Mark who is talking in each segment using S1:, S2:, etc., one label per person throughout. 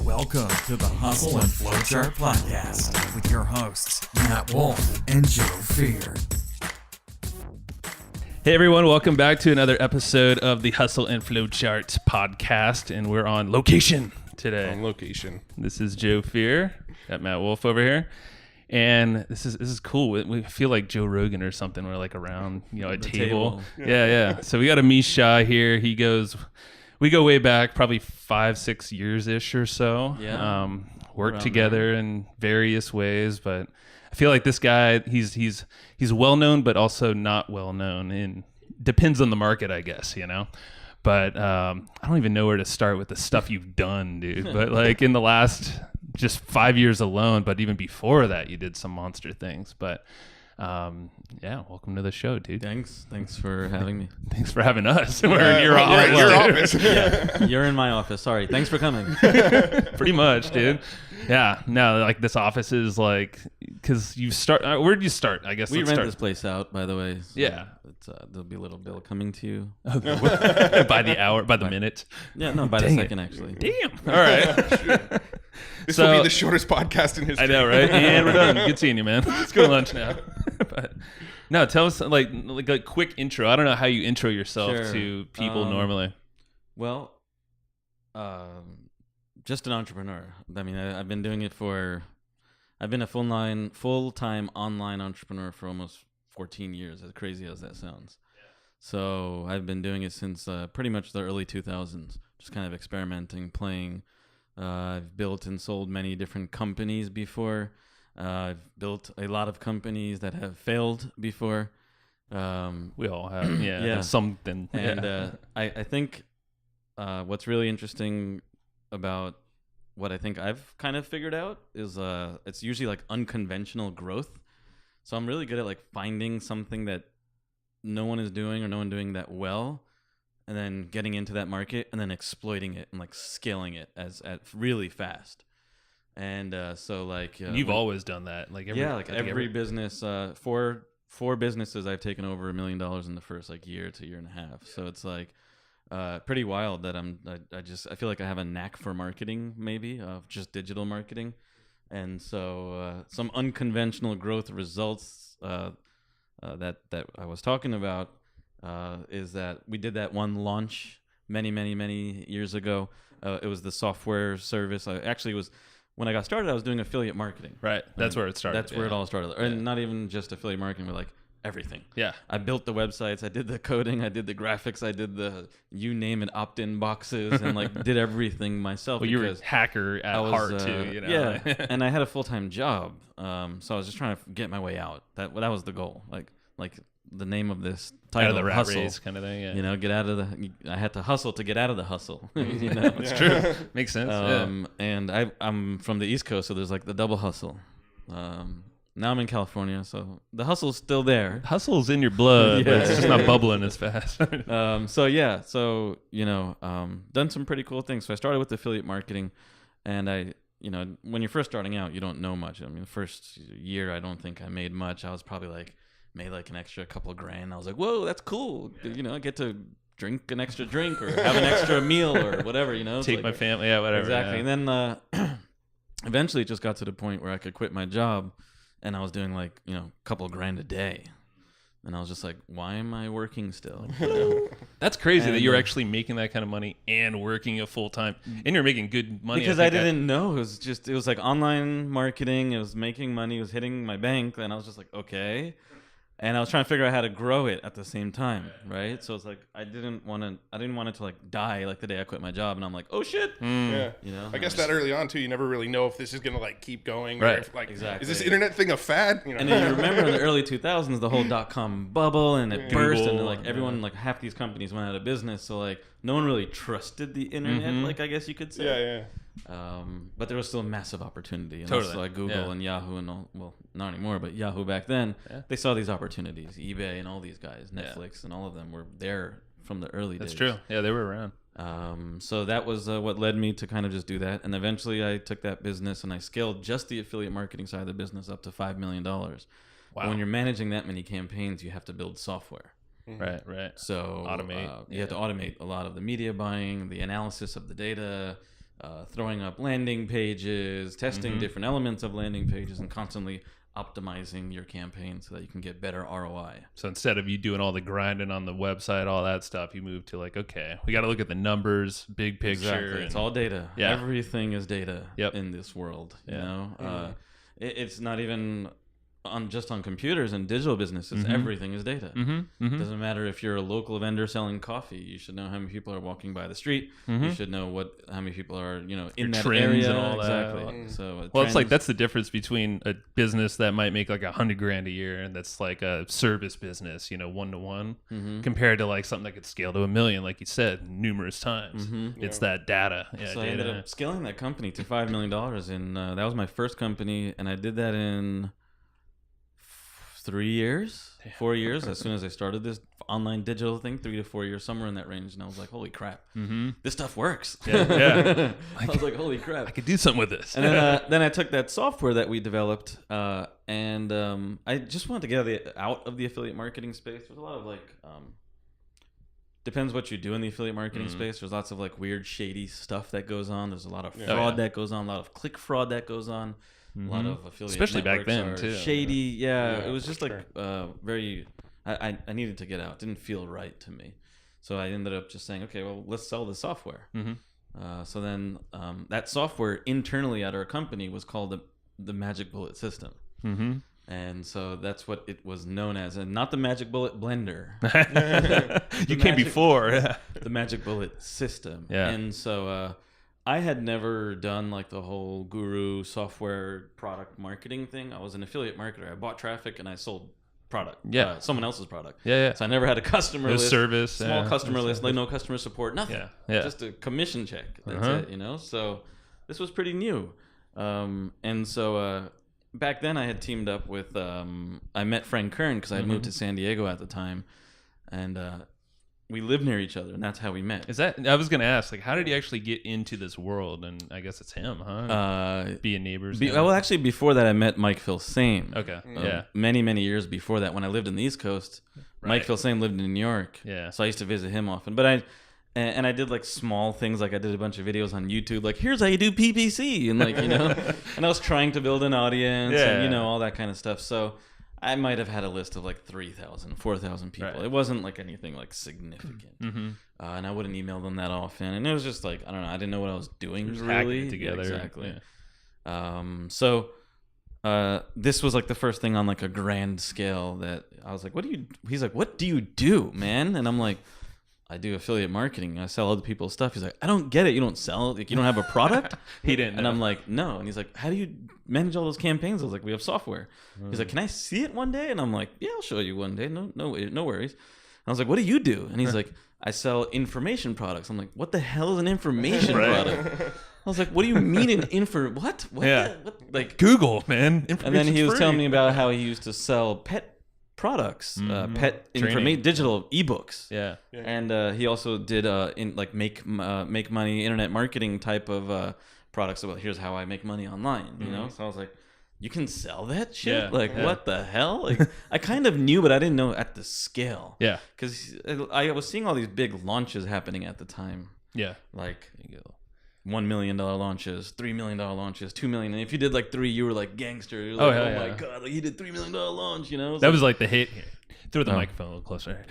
S1: Welcome to the Hustle and Flowchart Podcast with your hosts, Matt Wolf and Joe Fear.
S2: Hey everyone, welcome back to another episode of the Hustle and Flowchart Podcast, and we're on location today.
S3: On location.
S2: This is Joe Fear, got Matt Wolf over here, and this is cool. We feel like Joe Rogan or something. We're like around, a table. Yeah. So we got Amish Shah here. We go way back, probably 5-6 years-ish or so.
S4: Yeah.
S2: Worked together in various ways, but I feel like this guy, he's well known, but also not well known. And depends on the market, I guess, But I don't even know where to start with the stuff you've done, dude. But like in the last just 5 years alone, but even before that, you did some monster things. But welcome to the show, dude.
S4: Thanks for having me.
S2: Thanks for having us. We're in your office.
S3: Your office.
S4: Yeah, you're in my office. Sorry. Thanks for coming.
S2: Pretty much, dude. Yeah. No, like this office is like, because you start. Where did you start? I guess
S4: we rent this place out, by the way. So
S2: yeah.
S4: There'll be a little bill coming to you
S2: by the hour, by the minute.
S4: Yeah, no, by the second actually.
S2: Damn. All right.
S3: This will be the shortest podcast in history.
S2: I know, right? And we're done. Good seeing you, man. Let's go to lunch now. But no, tell us like a quick intro. I don't know how you intro yourself to people normally.
S4: Well, just an entrepreneur. I mean, I've been doing it I've been a full-time online entrepreneur for almost 14 years, as crazy as that sounds. Yeah. So I've been doing it since pretty much the early 2000s, just kind of experimenting, playing. I've built and sold many different companies before. I've built a lot of companies that have failed before.
S2: We all have, yeah. Something.
S4: And I think what's really interesting about what I think I've kind of figured out is it's usually like unconventional growth. So I'm really good at like finding something that no one is doing or no one doing that well, and then getting into that market and then exploiting it and like scaling it at really fast. And so like
S2: you've always done that, like
S4: every business, four businesses I've taken over $1 million in the first like year to year and a half. So it's like pretty wild that I feel like I have a knack for marketing, maybe of just digital marketing. And so some unconventional growth results that I was talking about is that we did that one launch many years ago. It was the software service. When I got started, I was doing affiliate marketing.
S2: Right. That's where it started.
S4: That's where it all started. And not even just affiliate marketing, but like everything.
S2: Yeah.
S4: I built the websites. I did the coding. I did the graphics. I did the you name it opt-in boxes and like did everything myself.
S2: Well, you were a hacker at heart too,
S4: Yeah. And I had a full-time job. So I was just trying to get my way out. That was the goal. Like the name of this title,
S2: out of the rat
S4: hustle,
S2: race kind of thing. Yeah.
S4: Get out of I had to hustle to get out of the hustle.
S2: It's true. Makes sense.
S4: And I'm from the East Coast, so there's like the double hustle. Now I'm in California, so the hustle's still there.
S2: Hustle's in your blood, but it's just not bubbling as fast.
S4: Done some pretty cool things. So I started with affiliate marketing, and when you're first starting out, you don't know much. I mean, the first year, I don't think I made much. I was probably made like an extra couple grand. I was like, whoa, that's cool. I get to drink an extra drink or have an extra meal or whatever,
S2: Take my family, whatever.
S4: Exactly.
S2: Yeah.
S4: And then eventually it just got to the point where I could quit my job, and I was doing like, a couple grand a day. And I was just like, why am I working still?
S2: That's crazy that you're actually making that kind of money and working a full time, and you're making good money.
S4: Because I didn't know. It was like online marketing. It was making money. It was hitting my bank. And I was just like, okay. And I was trying to figure out how to grow it at the same time, right? So it's like I didn't want it to like die like the day I quit my job, and I'm like, oh shit.
S3: Yeah. I guess that early on too, you never really know if this is gonna like keep going,
S2: right?
S3: Or if, like,
S4: exactly.
S3: Is this internet thing a fad?
S4: And then you remember in the early 2000s, the whole .com bubble, and it burst, and like everyone, like half these companies went out of business, so like no one really trusted the internet, like I guess you could say.
S3: Yeah.
S4: But there was still a massive opportunity. And
S2: totally.
S4: So like Google and Yahoo and all, well, not anymore, but Yahoo back then, they saw these opportunities. eBay and all these guys, Netflix and all of them were there from the early days.
S2: That's true. Yeah, they were around.
S4: So that was what led me to kind of just do that. And eventually I took that business and I scaled just the affiliate marketing side of the business up to $5 million. Wow. But when you're managing that many campaigns, you have to build software.
S2: Right.
S4: So
S2: automate.
S4: You have to automate a lot of the media buying, the analysis of the data, throwing up landing pages, testing different elements of landing pages, and constantly optimizing your campaign so that you can get better ROI.
S2: So instead of you doing all the grinding on the website, all that stuff, you move to like, okay, we got to look at the numbers, big picture.
S4: Exactly. It's all data.
S2: Yeah.
S4: Everything is data
S2: Yep.
S4: in this world. You
S2: Yeah.
S4: know, it's not even just on computers and digital businesses. Everything is data. Doesn't matter if you're a local vendor selling coffee. You should know how many people are walking by the street. You should know how many people are in
S2: Your
S4: that
S2: trends
S4: area
S2: and all that.
S4: exactly. So
S2: Well, it's like that's the difference between a business that might make like $100,000 a year and that's like a service business, 1-to-1, compared to like something that could scale to $1 million, like you said, numerous times. It's that data. Yeah,
S4: So I
S2: data.
S4: ended up scaling that company to $5 million, and that was my first company, and I did that in 4 years. As soon as I started this online digital thing, 3 to 4 years, somewhere in that range, and I was like, "Holy crap, this stuff works!"
S2: Yeah.
S4: I was like, "Holy crap!"
S2: I could do something with this.
S4: And then I took that software that we developed, and I just wanted to get out of the affiliate marketing space. There's a lot of like, depends what you do in the affiliate marketing space. There's lots of like weird, shady stuff that goes on. There's a lot of fraud that goes on, a lot of click fraud that goes on. A lot of affiliate
S2: Especially back
S4: networks
S2: then,
S4: are
S2: too.
S4: shady. Yeah, it was just
S3: for
S4: like very. I needed to get out. It didn't feel right to me, so I ended up just saying, okay, well, let's sell the software. So then that software internally at our company was called the Magic Bullet System. And so that's what it was known as, and not the Magic Bullet Blender.
S2: You came before. Yeah.
S4: The Magic Bullet System.
S2: Yeah.
S4: And so I had never done like the whole guru software product marketing thing. I was an affiliate marketer. I bought traffic and I sold product.
S2: Yeah.
S4: Someone else's product.
S2: Yeah.
S4: So I never had a customer
S2: No
S4: list.
S2: service.
S4: Small
S2: yeah.
S4: customer list, like no customer support, nothing.
S2: Yeah.
S4: Just a commission check. That's it, So this was pretty new. And so back then I had teamed up with, I met Frank Kern because I had moved to San Diego at the time. And we lived near each other, and that's how we met.
S2: Is that? I was gonna ask, like, how did he actually get into this world? And I guess it's him, huh? Being neighbors.
S4: Well, actually, before that, I met Mike Filsame.
S2: Okay. Yeah.
S4: Many years before that, when I lived in the East Coast, Mike Filsame lived in New York.
S2: Yeah.
S4: So I used to visit him often. But I did like small things, like I did a bunch of videos on YouTube, like here's how you do PPC, and like and I was trying to build an audience, and all that kind of stuff. So I might have had a list of like 3,000, 4,000 people.
S2: Right.
S4: It wasn't like anything like significant. And I wouldn't email them that often. And it was just like, I don't know, I didn't know what I was doing
S2: Just hacking
S4: really.
S2: it together.
S4: Exactly.
S2: Yeah.
S4: So this was like the first thing on like a grand scale that I was like, he's like, what do you do, man? And I'm like, I do affiliate marketing. I sell other people's stuff. He's like, I don't get it. You don't sell, like, you don't have a product?
S2: He didn't.
S4: And I'm like, no. And he's like, how do you manage all those campaigns? I was like, we have software. He's like, can I see it one day? And I'm like, yeah, I'll show you one day. No worries. And I was like, what do you do? And he's like, I sell information products. I'm like, what the hell is an information product? I was like, what do you mean what?
S2: Yeah.
S4: What? Like
S2: Google, man.
S4: And then he was telling me about how he used to sell pet products, pet information, digital ebooks.
S2: Yeah.
S4: And he also did in like make money internet marketing type of products. About here's how I make money online. So I was like, you can sell that shit?
S2: Yeah.
S4: What the hell? Like I kind of knew, but I didn't know at the scale.
S2: Yeah.
S4: Because I was seeing all these big launches happening at the time.
S2: Yeah.
S4: Like $1 million launches, $3 million launches, $2 million. And if you did like 3, you were like gangster. You're like, oh my god, like he did $3 million launch.
S2: That was like the hit. Here, throw the microphone a little closer.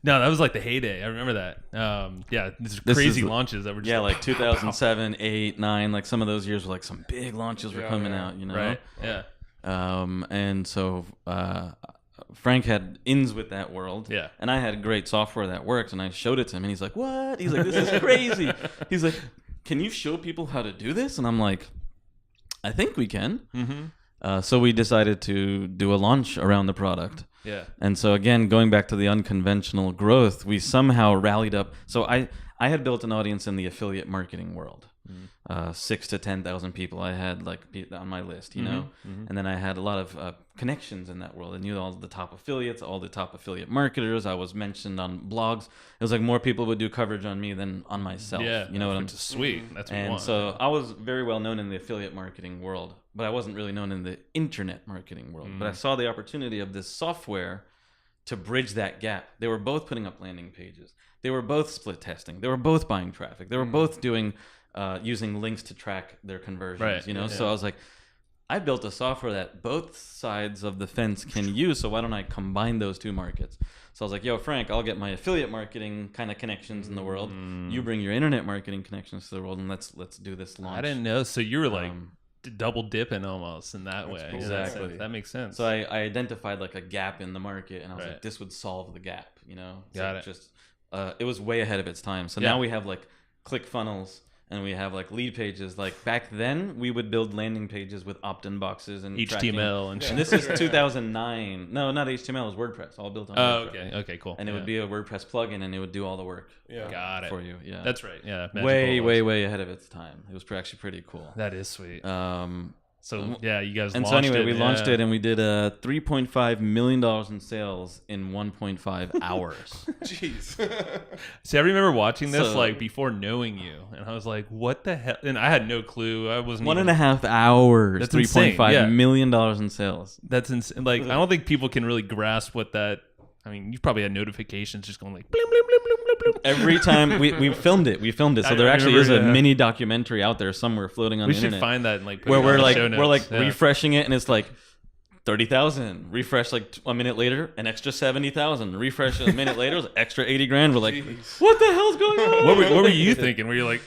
S2: No, that was like the heyday. I remember that. These crazy launches that were just
S4: like 2007, 8, 9. Like some of those years were like some big launches were coming out.
S2: Right. Yeah.
S4: And so Frank had ins with that world.
S2: Yeah.
S4: And I had great software that worked, and I showed it to him, and he's like, what? He's like, this is crazy. He's like, can you show people how to do this? And I'm like, I think we can. So we decided to do a launch around the product.
S2: Yeah.
S4: And so again, going back to the unconventional growth, we somehow rallied up. So I had built an audience in the affiliate marketing world. 6 to 10,000 people I had like on my list, and then I had a lot of connections in that world. I knew all the top affiliates, all the top affiliate marketers. I was mentioned on blogs. It was like more people would do coverage on me than on myself.
S2: Yeah,
S4: you know what I'm
S2: sweet. That's what you
S4: and
S2: want.
S4: so I was very well known in the affiliate marketing world, but I wasn't really known in the internet marketing world. But I saw the opportunity of this software to bridge that gap. They were both putting up landing pages. They were both split testing. They were both buying traffic. They were both doing using links to track their conversions.
S2: Right.
S4: You know,
S2: Yeah.
S4: so I was like, I built a software that both sides of the fence can use, so why don't I combine those two markets? So I was like, yo, Frank, I'll get my affiliate marketing kind of connections in the world. You bring your internet marketing connections to the world, and let's do this launch.
S2: I didn't know. So you were like double dipping almost in that way.
S3: cool.
S4: Exactly.
S2: That makes sense.
S4: So I identified like a gap in the market, and I was
S2: Right.
S4: like, this would solve the gap, you know? It's
S2: Got
S4: like
S2: it.
S4: Just, it was way ahead of its time. So
S2: Yeah.
S4: now we have like ClickFunnels, and we have like lead pages. Like back then, we would build landing pages with opt-in boxes and tracking.
S2: HTML and shit.
S4: And this is 2009. No, not HTML. It was WordPress. All built on
S2: Oh,
S4: WordPress.
S2: okay, cool.
S4: And it would be a WordPress plugin, and it would do all the work
S2: Got it.
S4: for you. Yeah,
S2: That's right. Yeah,
S4: way ahead of its time. It was actually pretty cool.
S2: That is sweet.
S4: So
S2: yeah, you guys.
S4: and
S2: launched
S4: so anyway,
S2: it,
S4: we launched
S2: yeah.
S4: it, and we did $3.5 million in sales in 1.5 hours.
S3: Jeez.
S2: See, I remember watching this
S4: So-
S2: like before knowing you, and I was like, "What the hell?" And I had no clue. I wasn't.
S4: One
S2: even,
S4: and a half hours.
S2: That's
S4: $3.5
S2: insane, yeah.
S4: million in sales.
S2: That's insane. Like, I don't think people can really grasp what that. I mean, you probably had notifications just going like, blim, blim, blim, blim, blim, blim.
S4: Every time we filmed it. So
S2: I
S4: there actually is
S2: remember,
S4: a
S2: yeah.
S4: mini documentary out there somewhere floating on
S2: We
S4: the
S2: should
S4: internet.
S2: find that and like put
S4: where
S2: it
S4: we're
S2: on the
S4: like
S2: show
S4: we're like
S2: notes. Yeah.
S4: refreshing it, and it's like 30,000. Refresh like a minute later, an extra 70,000. Refresh a minute later, it was extra 80 grand. We're like,
S3: Jeez.
S4: what the hell's going on?
S2: What were you thinking? Were you like,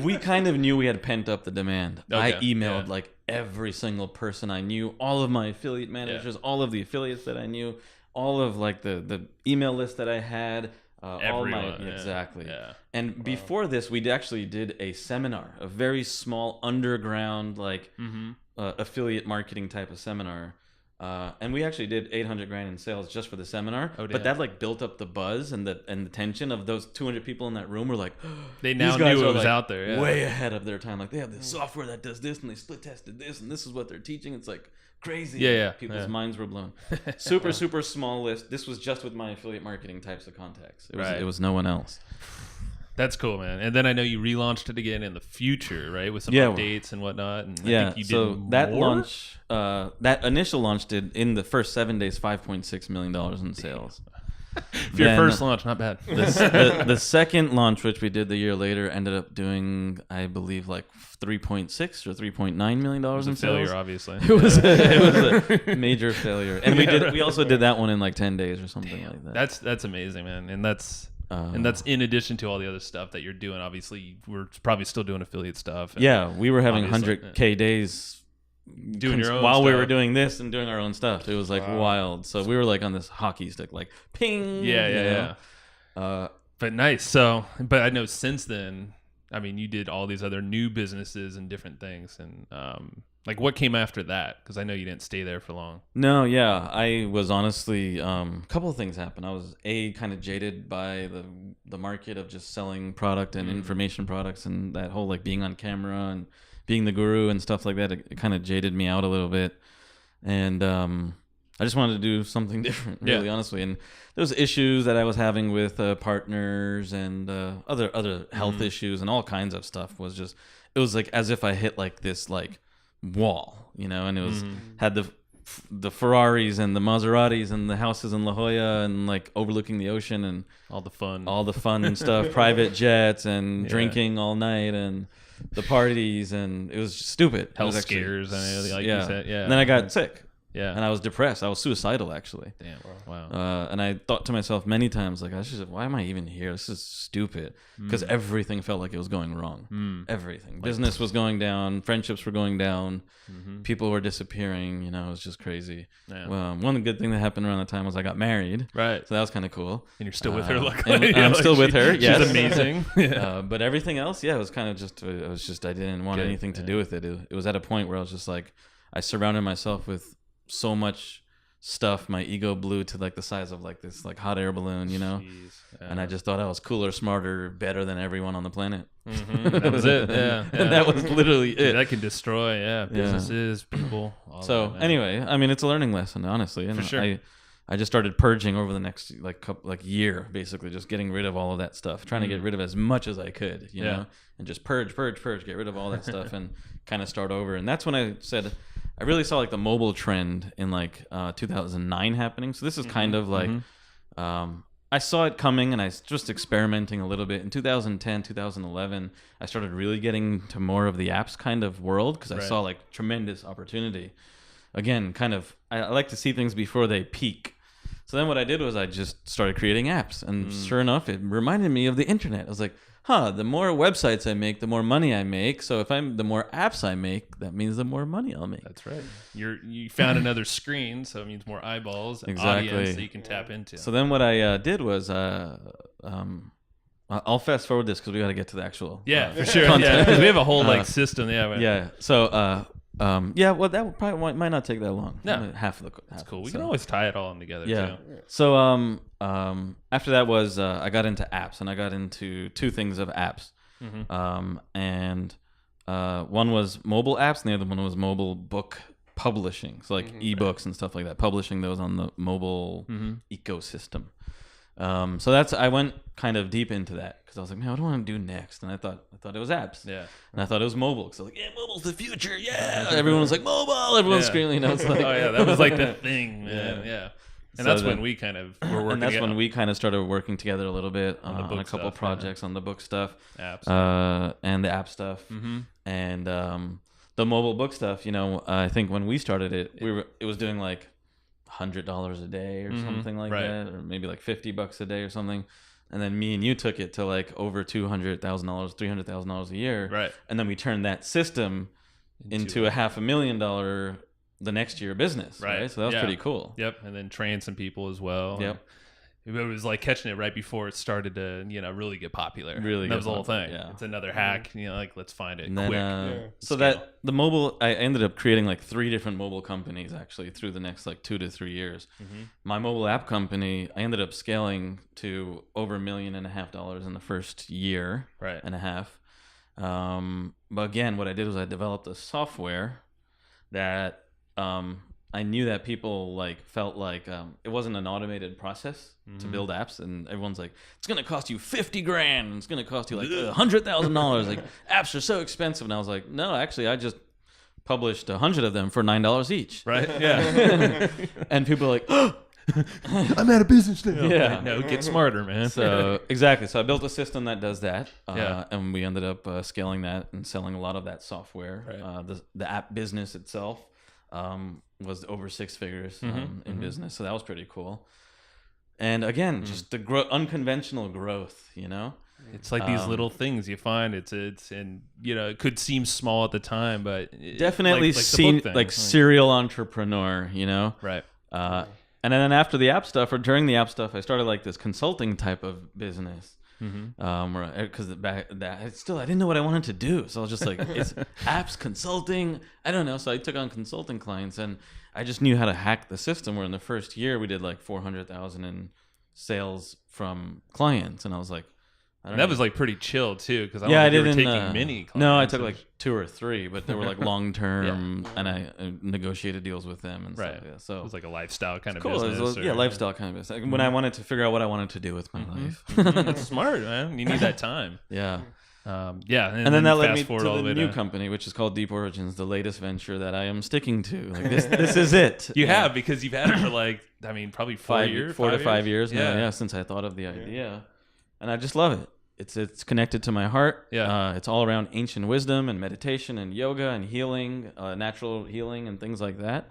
S4: We kind of knew we had pent up the demand. I
S2: Okay,
S4: emailed
S2: yeah.
S4: like every single person I knew, all of my affiliate managers, all of the affiliates that I knew, all of like the email list that I had. All my
S2: Everyone, yeah,
S4: exactly.
S2: yeah.
S4: And before this, we actually did a seminar, a very small underground like affiliate marketing type of seminar. And we actually did 800 grand in sales just for the seminar.
S2: Oh, damn.
S4: but that like built up the buzz and the tension of those 200 people in that room were like,
S2: They
S4: these
S2: now
S4: guys
S2: knew
S4: are,
S2: it was
S4: like,
S2: out there. Yeah.
S4: way ahead of their time. Like they have this software that does this, and they split tested this, and this is what they're teaching. It's like crazy.
S2: Yeah.
S4: People's minds were blown. Super small list. This was just with my affiliate marketing types of contacts. It was no one else.
S2: That's cool, man. And then I know you relaunched it again in the future, right, with some
S4: Yeah.
S2: updates and whatnot. And I
S4: Yeah.
S2: think you
S4: So
S2: did
S4: that
S2: more?
S4: launch, that initial launch did in the first 7 days $5.6 million in sales.
S2: For your
S4: Then
S2: first launch, not bad.
S4: The second launch, which we did the year later, ended up doing, I believe, like 3.6 or $3.9 million
S2: It was
S4: in
S2: a failure,
S4: sales.
S2: obviously.
S4: It was a major failure, and we also did that one in like 10 days or something like that.
S2: That's amazing, man. And that's in addition to all the other stuff that you're doing. Obviously, we're probably still doing affiliate stuff. And
S4: Yeah, we were having
S2: Obviously,
S4: 100K days
S2: Doing your own
S4: while we
S2: stuff.
S4: were doing this and doing our own stuff. It was like wild. So we were like on this hockey stick, like ping.
S2: Yeah,
S4: you
S2: yeah,
S4: know?
S2: But nice. So, but I know since then, I mean, you did all these other new businesses and different things, and like what came after that? Because I know you didn't stay there for long.
S4: No, yeah, I was honestly a couple of things happened. I was kind of jaded by the market of just selling product and information products, and that whole like being on camera and being the guru and stuff like that. It kind of jaded me out a little bit, and I just wanted to do something different, really, honestly. And there was issues that I was having with partners and other health issues and all kinds of stuff. It was like as if I hit like this like wall, you know, and it was had the Ferraris and the Maseratis and the houses in La Jolla and like overlooking the ocean and
S2: All the fun.
S4: all the fun and stuff, private jets and drinking all night and the parties, and it was just stupid. It
S2: health
S4: was actually-
S2: scares, like you said. Yeah.
S4: And then I got sick.
S2: Yeah.
S4: And I was depressed. I was suicidal, actually.
S2: Damn. Wow.
S4: And I thought to myself many times, like, why am I even here? This is stupid. Because everything felt like it was going wrong. Everything. Business was going down. Friendships were going down. People were disappearing. You know, it was just crazy.
S2: Yeah.
S4: Well, one good thing that happened around that time was I got married.
S2: Right.
S4: So that was kind of cool.
S2: And you're still with her, luckily.
S4: and I'm still with her, yes.
S2: She's amazing.
S4: But everything else, it was kind of just, I didn't want
S2: Good,
S4: anything to do with it. It was at a point where I was just like, I surrounded myself with so much stuff, my ego blew to like the size of like this like hot air balloon, you know. And I just thought I was cooler, smarter, better than everyone on the planet.
S2: That was it. Yeah.
S4: And that was literally it.
S2: That can destroy, businesses, people. All
S4: So
S2: that, man.
S4: anyway, I mean, it's a learning lesson, honestly. And
S2: For sure.
S4: I just started purging over the next year, basically, just getting rid of all of that stuff, trying to get rid of as much as I could, you know, and just purge, get rid of all that stuff, and kind of start over. And that's when I said, I really saw like the mobile trend in like 2009 happening. So this is kind of like I saw it coming, and I was just experimenting a little bit. In 2010, 2011, I started really getting to more of the apps kind of world because I saw like tremendous opportunity. Again, kind of, I like to see things before they peak. So then what I did was I just started creating apps, and sure enough, it reminded me of the internet. I was like, the more websites I make, the more money I make. So the more apps I make, that means the more money I'll make.
S2: That's right. You found another screen, so it means more eyeballs, and
S4: Exactly.
S2: audience that you can tap into.
S4: So then what I did was, I'll fast forward this because we got to get to the actual
S2: for sure. Yeah, because we have a whole like system.
S4: Yeah. So well, that would probably might not take that long.
S2: No.
S4: Half of the.
S2: That's cool. We can always tie it all in together.
S4: Yeah.
S2: Too.
S4: So after that was I got into apps, and I got into two things of apps. And one was mobile apps, and the other one was mobile book publishing. So like ebooks and stuff like that, publishing those on the mobile ecosystem. So I went kind of deep into that because I was like, man, what do I want to do next? And I thought it was apps.
S2: Yeah.
S4: And I thought it was mobile because I was like, yeah, mobile's the future. Yeah. Everyone was like, mobile. Everyone's screaming. It's like,
S2: oh yeah, that was like the thing, man. Yeah. And
S4: So
S2: that's
S4: then-
S2: when we kind of were working.
S4: And that's when we kind of started working together a little bit
S2: On the
S4: on
S2: book
S4: a couple
S2: stuff,
S4: projects on the book stuff,
S2: apps.
S4: and the app stuff, and the mobile book stuff. I think when we started it, it was doing like $100 a day or something like that, or maybe like $50 a day or something. And then me and you took it to like over $200,000, $300,000 a year,
S2: Right.
S4: And then we turned that system into a $500,000 the next year business, right? So that was pretty cool.
S2: Yep. And then train some people as well.
S4: Yep.
S2: It was like catching it right before it started to, really get popular.
S4: Really
S2: that
S4: get
S2: was the whole
S4: popular,
S2: thing.
S4: yeah.
S2: It's another hack, like let's find it
S4: And
S2: quick.
S4: then, so
S2: Scale.
S4: that the mobile, I ended up creating like 3 different mobile companies actually through the next like 2 to 3 years. My mobile app company, I ended up scaling to over $1.5 million in the first year and a half. But again, what I did was I developed a software that I knew that people like felt like it wasn't an automated process to build apps, and everyone's like, it's gonna cost you $50,000, it's gonna cost you like $100,000. Like apps are so expensive, and I was like, no, actually, I just published 100 of them for $9 each.
S2: Right? Yeah.
S4: And people are like,
S2: I'm out of business now.
S4: Yeah.
S2: No, get smarter, man.
S4: So exactly. So I built a system that does that,
S2: Yeah.
S4: and we ended up scaling that and selling a lot of that software.
S2: Right.
S4: The app business itself was over 6 figures in business, so that was pretty cool. And again, just the unconventional growth,
S2: It's like these little things you find. It's and it could seem small at the time, but
S4: definitely
S2: like the
S4: seem
S2: book thing.
S4: like serial entrepreneur,
S2: Right.
S4: And then after the app stuff, or during the app stuff, I started like this consulting type of business. Because I didn't know what I wanted to do, so I was just like, it's apps consulting. I don't know. So I took on consulting clients, and I just knew how to hack the system. Where in the first year we did like 400,000 in sales from clients, and I was like,
S2: And that was like pretty chill too, because
S4: I
S2: you were
S4: didn't
S2: taking mini.
S4: No, I
S2: clients
S4: took
S2: and-
S4: like 2 or 3, but they were like long term, and I negotiated deals with them and
S2: Right.
S4: stuff. Yeah, so
S2: It was like a lifestyle kind of
S4: cool. It
S2: business.
S4: was, lifestyle kind of business. Like, when I wanted to figure out what I wanted to do with my life.
S2: That's smart, man. You need that time.
S4: Yeah.
S2: And
S4: then that led
S2: fast
S4: me to
S2: forward all
S4: the
S2: way
S4: new
S2: to-
S4: company, which is called Deep Origins, the latest venture that I am sticking to. Like this is it.
S2: You have, because you've had it for like, probably 4 years.
S4: 4 to 5 years now.
S2: Yeah.
S4: Yeah, since I thought of the idea, and I just love it. It's connected to my heart.
S2: Yeah.
S4: It's all around ancient wisdom and meditation and yoga and healing, natural healing and things like that,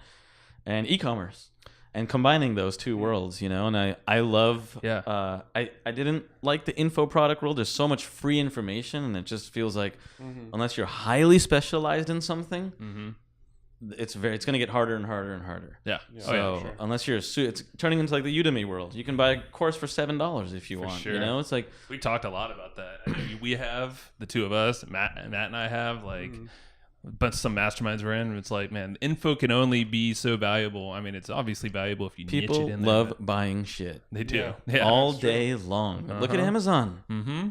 S4: and e-commerce, and combining those two worlds, And I love.
S2: Yeah.
S4: I didn't like the info product world. There's so much free information, and it just feels like unless you're highly specialized in something. It's going to get harder and harder and harder.
S2: Yeah.
S4: So
S3: sure.
S4: unless you're it's turning into like the Udemy world. You can buy a course for $7 if you
S2: For
S4: want.
S2: sure.
S4: It's like
S2: We talked a lot about that. We have, the two of us, Matt and I have, like, but some masterminds we're in. And it's like, man, info can only be so valuable. It's obviously valuable if you
S4: people
S2: niche it in
S4: love
S2: there.
S4: buying shit
S2: They do.
S3: Yeah.
S2: Yeah.
S4: all day long. Look at Amazon.
S2: Mm-hmm.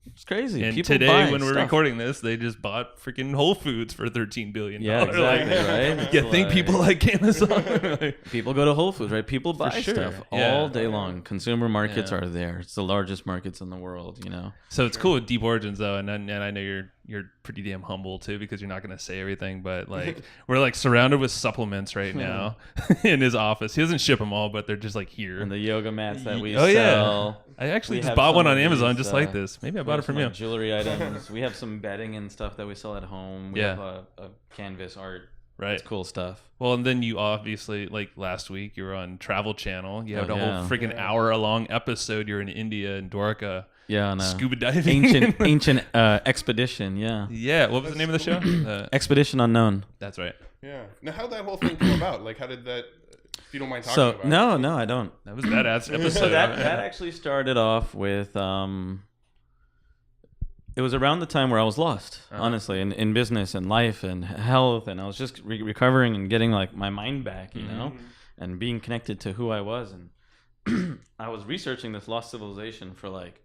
S4: It's crazy.
S2: And
S4: People
S2: today,
S4: buy
S2: when we're
S4: stuff.
S2: recording this, they just bought freaking Whole Foods for $13 billion.
S4: Yeah, exactly, right?
S2: You
S4: It's
S2: think
S4: like-
S2: people like Amazon?
S4: People go to Whole Foods, right? People buy
S2: sure.
S4: stuff
S2: Yeah.
S4: all day long. Consumer markets
S2: Yeah.
S4: are there. It's the largest markets in the world.
S2: So it's cool with Deep Origins, though, and I know you're pretty damn humble too, because you're not going to say everything. But like, we're like surrounded with supplements right now in his office. He doesn't ship them all, but they're just like here.
S4: And the yoga mats that we
S2: Oh, yeah.
S4: sell.
S2: I actually
S4: We
S2: just
S4: have
S2: bought one
S4: some
S2: on
S4: of
S2: Amazon
S4: these,
S2: just like this. Maybe I
S4: We
S2: bought
S4: have
S2: it from
S4: some,
S2: you.
S4: like, jewelry items. We have some bedding and stuff that we sell at home. We
S2: Yeah.
S4: have a canvas art.
S2: Right.
S4: It's cool stuff.
S2: Well, and then you obviously, like last week, you were on Travel Channel. You had
S4: Oh,
S2: a
S4: yeah.
S2: whole freaking hour-long episode. You're in India and Dwarka,
S4: Yeah, on a
S2: scuba diving.
S4: ancient expedition. Yeah,
S2: Yeah. What was the name of the show?
S4: Expedition Unknown.
S2: That's right.
S3: Yeah. Now, how'd that whole thing come about? Like, how did that? If you don't mind talking about.
S4: No, I don't.
S2: That was a badass episode.
S4: So that actually started off with it was around the time where I was lost, honestly, in business and life and health, and I was just recovering and getting like my mind back, you know, and being connected to who I was. And I was researching this lost civilization for like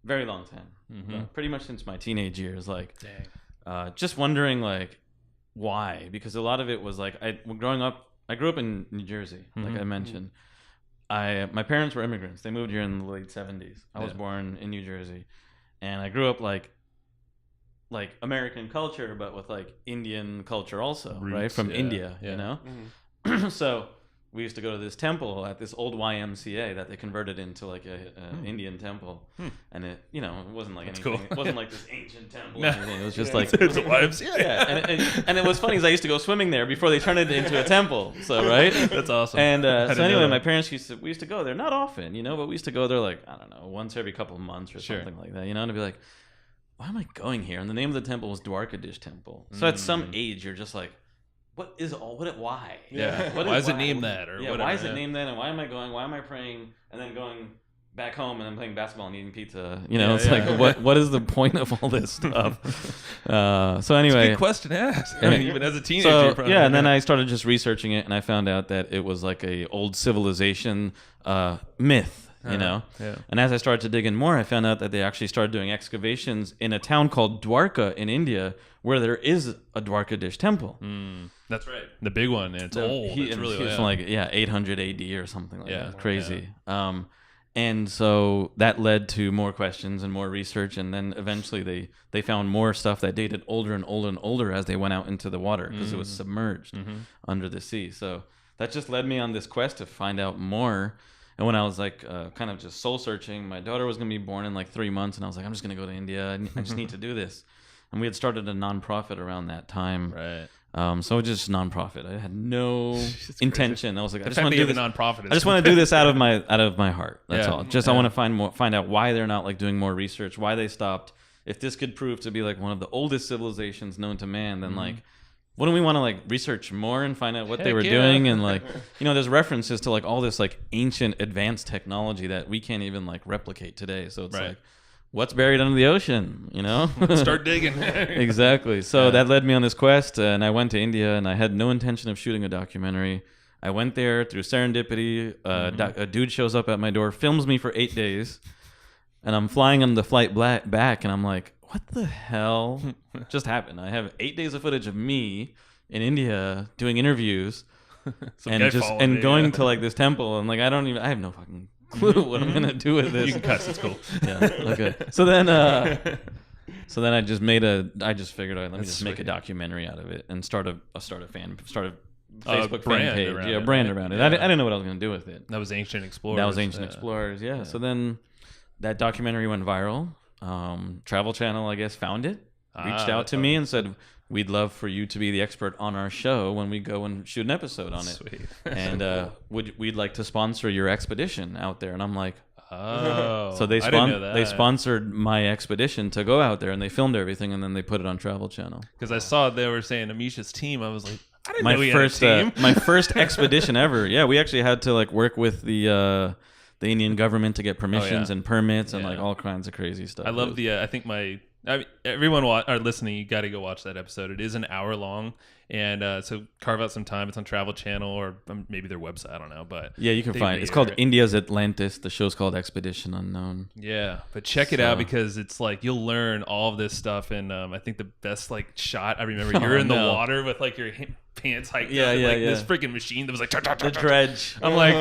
S4: a very long time, pretty much since my teenage years, like just wondering like why, because a lot of it was like I grew up in New Jersey, like I mentioned. My parents were immigrants. They moved here in the late 70s. I was born in New Jersey. And I grew up like American culture, but with like Indian culture also,
S2: Roots,
S4: right? From
S2: yeah,
S4: India,
S2: yeah.
S4: you know? So we used to go to this temple at this old YMCA that they converted into like a Indian temple. And it, you know, it wasn't like anything.
S2: cool.
S4: It wasn't like this ancient temple.
S2: No.
S4: Or anything. It was just like...
S2: It's a YMCA.
S4: Yeah, and it was funny because I used to go swimming there before they turned it into a temple. So, right?
S2: That's awesome.
S4: And
S2: I
S4: so
S2: didn't know
S4: anyway,
S2: that.
S4: my parents we used to go there, not often, you know, but we used to go there like, I don't know, once every couple of months or something like that, you know, and I'd be like, why am I going here? And the name of the temple was Dwarkadish Temple. So at some age, you're just like, why?
S2: Yeah.
S4: What
S2: Why is it named that or whatever?
S4: Why is it named that? And why am I going? Why am I praying? And then going back home and then playing basketball and eating pizza. You know, it's like, what is the point of all this stuff? So anyway,
S2: Good question to ask. I mean, even as a teenager.
S4: so
S2: you probably-
S4: yeah, and then I started just researching it, and I found out that it was like a old civilization myth. You know,
S2: yeah.
S4: And as I started to dig in more, I found out that they actually started doing excavations in a town called Dwarka in India, where there is a Dwarkadish temple.
S2: That's right. The big one. And it's old. It's really
S4: It's
S2: old.
S4: from like 800 AD or something like
S2: Yeah.
S4: that. Crazy. And so that led to more questions and more research, and then eventually they found more stuff that dated older and older and older as they went out into the water because it was submerged under the sea. So that just led me on this quest to find out more. And when I was like kind of just soul searching, my daughter was going to be born in like 3 months, and I was like, I'm just going to go to India. I just need to do this. And we had started a nonprofit around that time.
S2: Right.
S4: So just nonprofit. I had no intention. I was like, I just want to do this.
S2: Nonprofit.
S4: I just want to do this out of my heart. That's
S2: Yeah.
S4: all. Just I want to find out why they're not like doing more research, why they stopped. If this could prove to be like one of the oldest civilizations known to man, then like, wouldn't we want to like research more and find out what they
S2: Heck
S4: were
S2: yeah.
S4: doing? And like, you know, there's references to like all this like ancient advanced technology that we can't even like replicate today. So it's
S2: Right.
S4: like, what's buried under the ocean? You know?
S2: Start digging.
S4: Exactly. So that led me on this quest, and I went to India, and I had no intention of shooting a documentary. I went there through serendipity. A dude shows up at my door, films me for 8 days, and I'm flying on the flight back, and I'm like, what the hell just happened? I have 8 days of footage of me in India doing interviews
S2: Some guy
S4: and
S2: following me,
S4: going
S2: yeah.
S4: to like this temple, and like I have no fucking clue what I'm gonna do with this.
S2: You can cuss. It's cool.
S4: Yeah. Okay. So then I just figured, all right, let me just make a
S2: sweet.
S4: documentary out of it and start a Facebook
S2: brand
S4: fan page,
S2: around
S4: yeah,
S2: it,
S4: brand
S2: right?
S4: around it.
S2: Yeah.
S4: I didn't know what I was gonna do with it.
S2: That was Ancient Explorers.
S4: That was Ancient Explorers, yeah. So then that documentary went viral. Travel Channel, I guess, found it, reached out to me and said, we'd love for you to be the expert on our show when we go and shoot an episode on it.
S2: Sweet.
S4: And we'd like to sponsor your expedition out there. And I'm like,
S2: Oh.
S4: so
S2: I didn't know that.
S4: they sponsored my expedition to go out there, and they filmed everything, and then they put it on Travel Channel.
S2: Because I saw they were saying Amish's team. I was like, I didn't
S4: My
S2: know he
S4: first
S2: had a team.
S4: my first expedition ever. Yeah, we actually had to like work with the Indian government to get permissions and permits and like all kinds of crazy stuff.
S2: I love the. I think everyone are listening. You got to go watch that episode. It is an hour long, and so carve out some time. It's on Travel Channel or maybe their website. I don't know, but
S4: Yeah, you can
S2: they
S4: find it.
S2: made
S4: It's called
S2: right?
S4: India's Atlantis. The show's called Expedition Unknown.
S2: Yeah, but check it out because it's like you'll learn all of this stuff. And I think the best like shot I remember, you're in the
S4: no.
S2: water with like your pants hiked
S4: Yeah,
S2: up,
S4: yeah,
S2: like
S4: yeah.
S2: this freaking machine that was like
S4: The dredge.
S2: I'm like,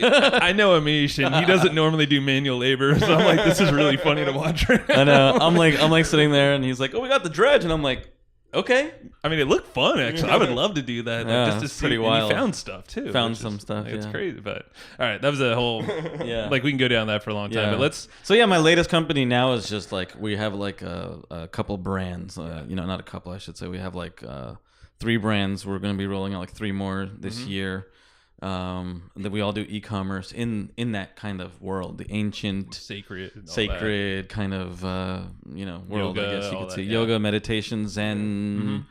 S2: I know Amish, and he doesn't normally do manual labor, so I'm like, this is really funny to watch right now.
S4: I know. I'm like sitting there, and he's like, "Oh, we got the dredge," and I'm like, "Okay."
S2: I mean, it looked fun, actually. I would love to do that,
S4: Yeah,
S2: just to
S4: it's
S2: see.
S4: pretty
S2: And
S4: wild.
S2: he found stuff too.
S4: Found
S2: which
S4: some
S2: is,
S4: stuff,
S2: It's
S4: yeah.
S2: crazy, but all right, that was a whole.
S4: Yeah.
S2: Like we can go down that for a long time,
S4: Yeah.
S2: but let's.
S4: So yeah, my latest company now is just like we have like a couple brands. Not a couple, I should say. We have like 3 brands. We're going to be rolling out like 3 more this year. That we all do e-commerce in that kind of world, the ancient,
S2: Sacred, and all that.
S4: sacred kind of world.
S2: Yoga,
S4: I guess you
S2: all
S4: could
S2: that,
S4: say
S2: yeah.
S4: yoga, meditation, Zen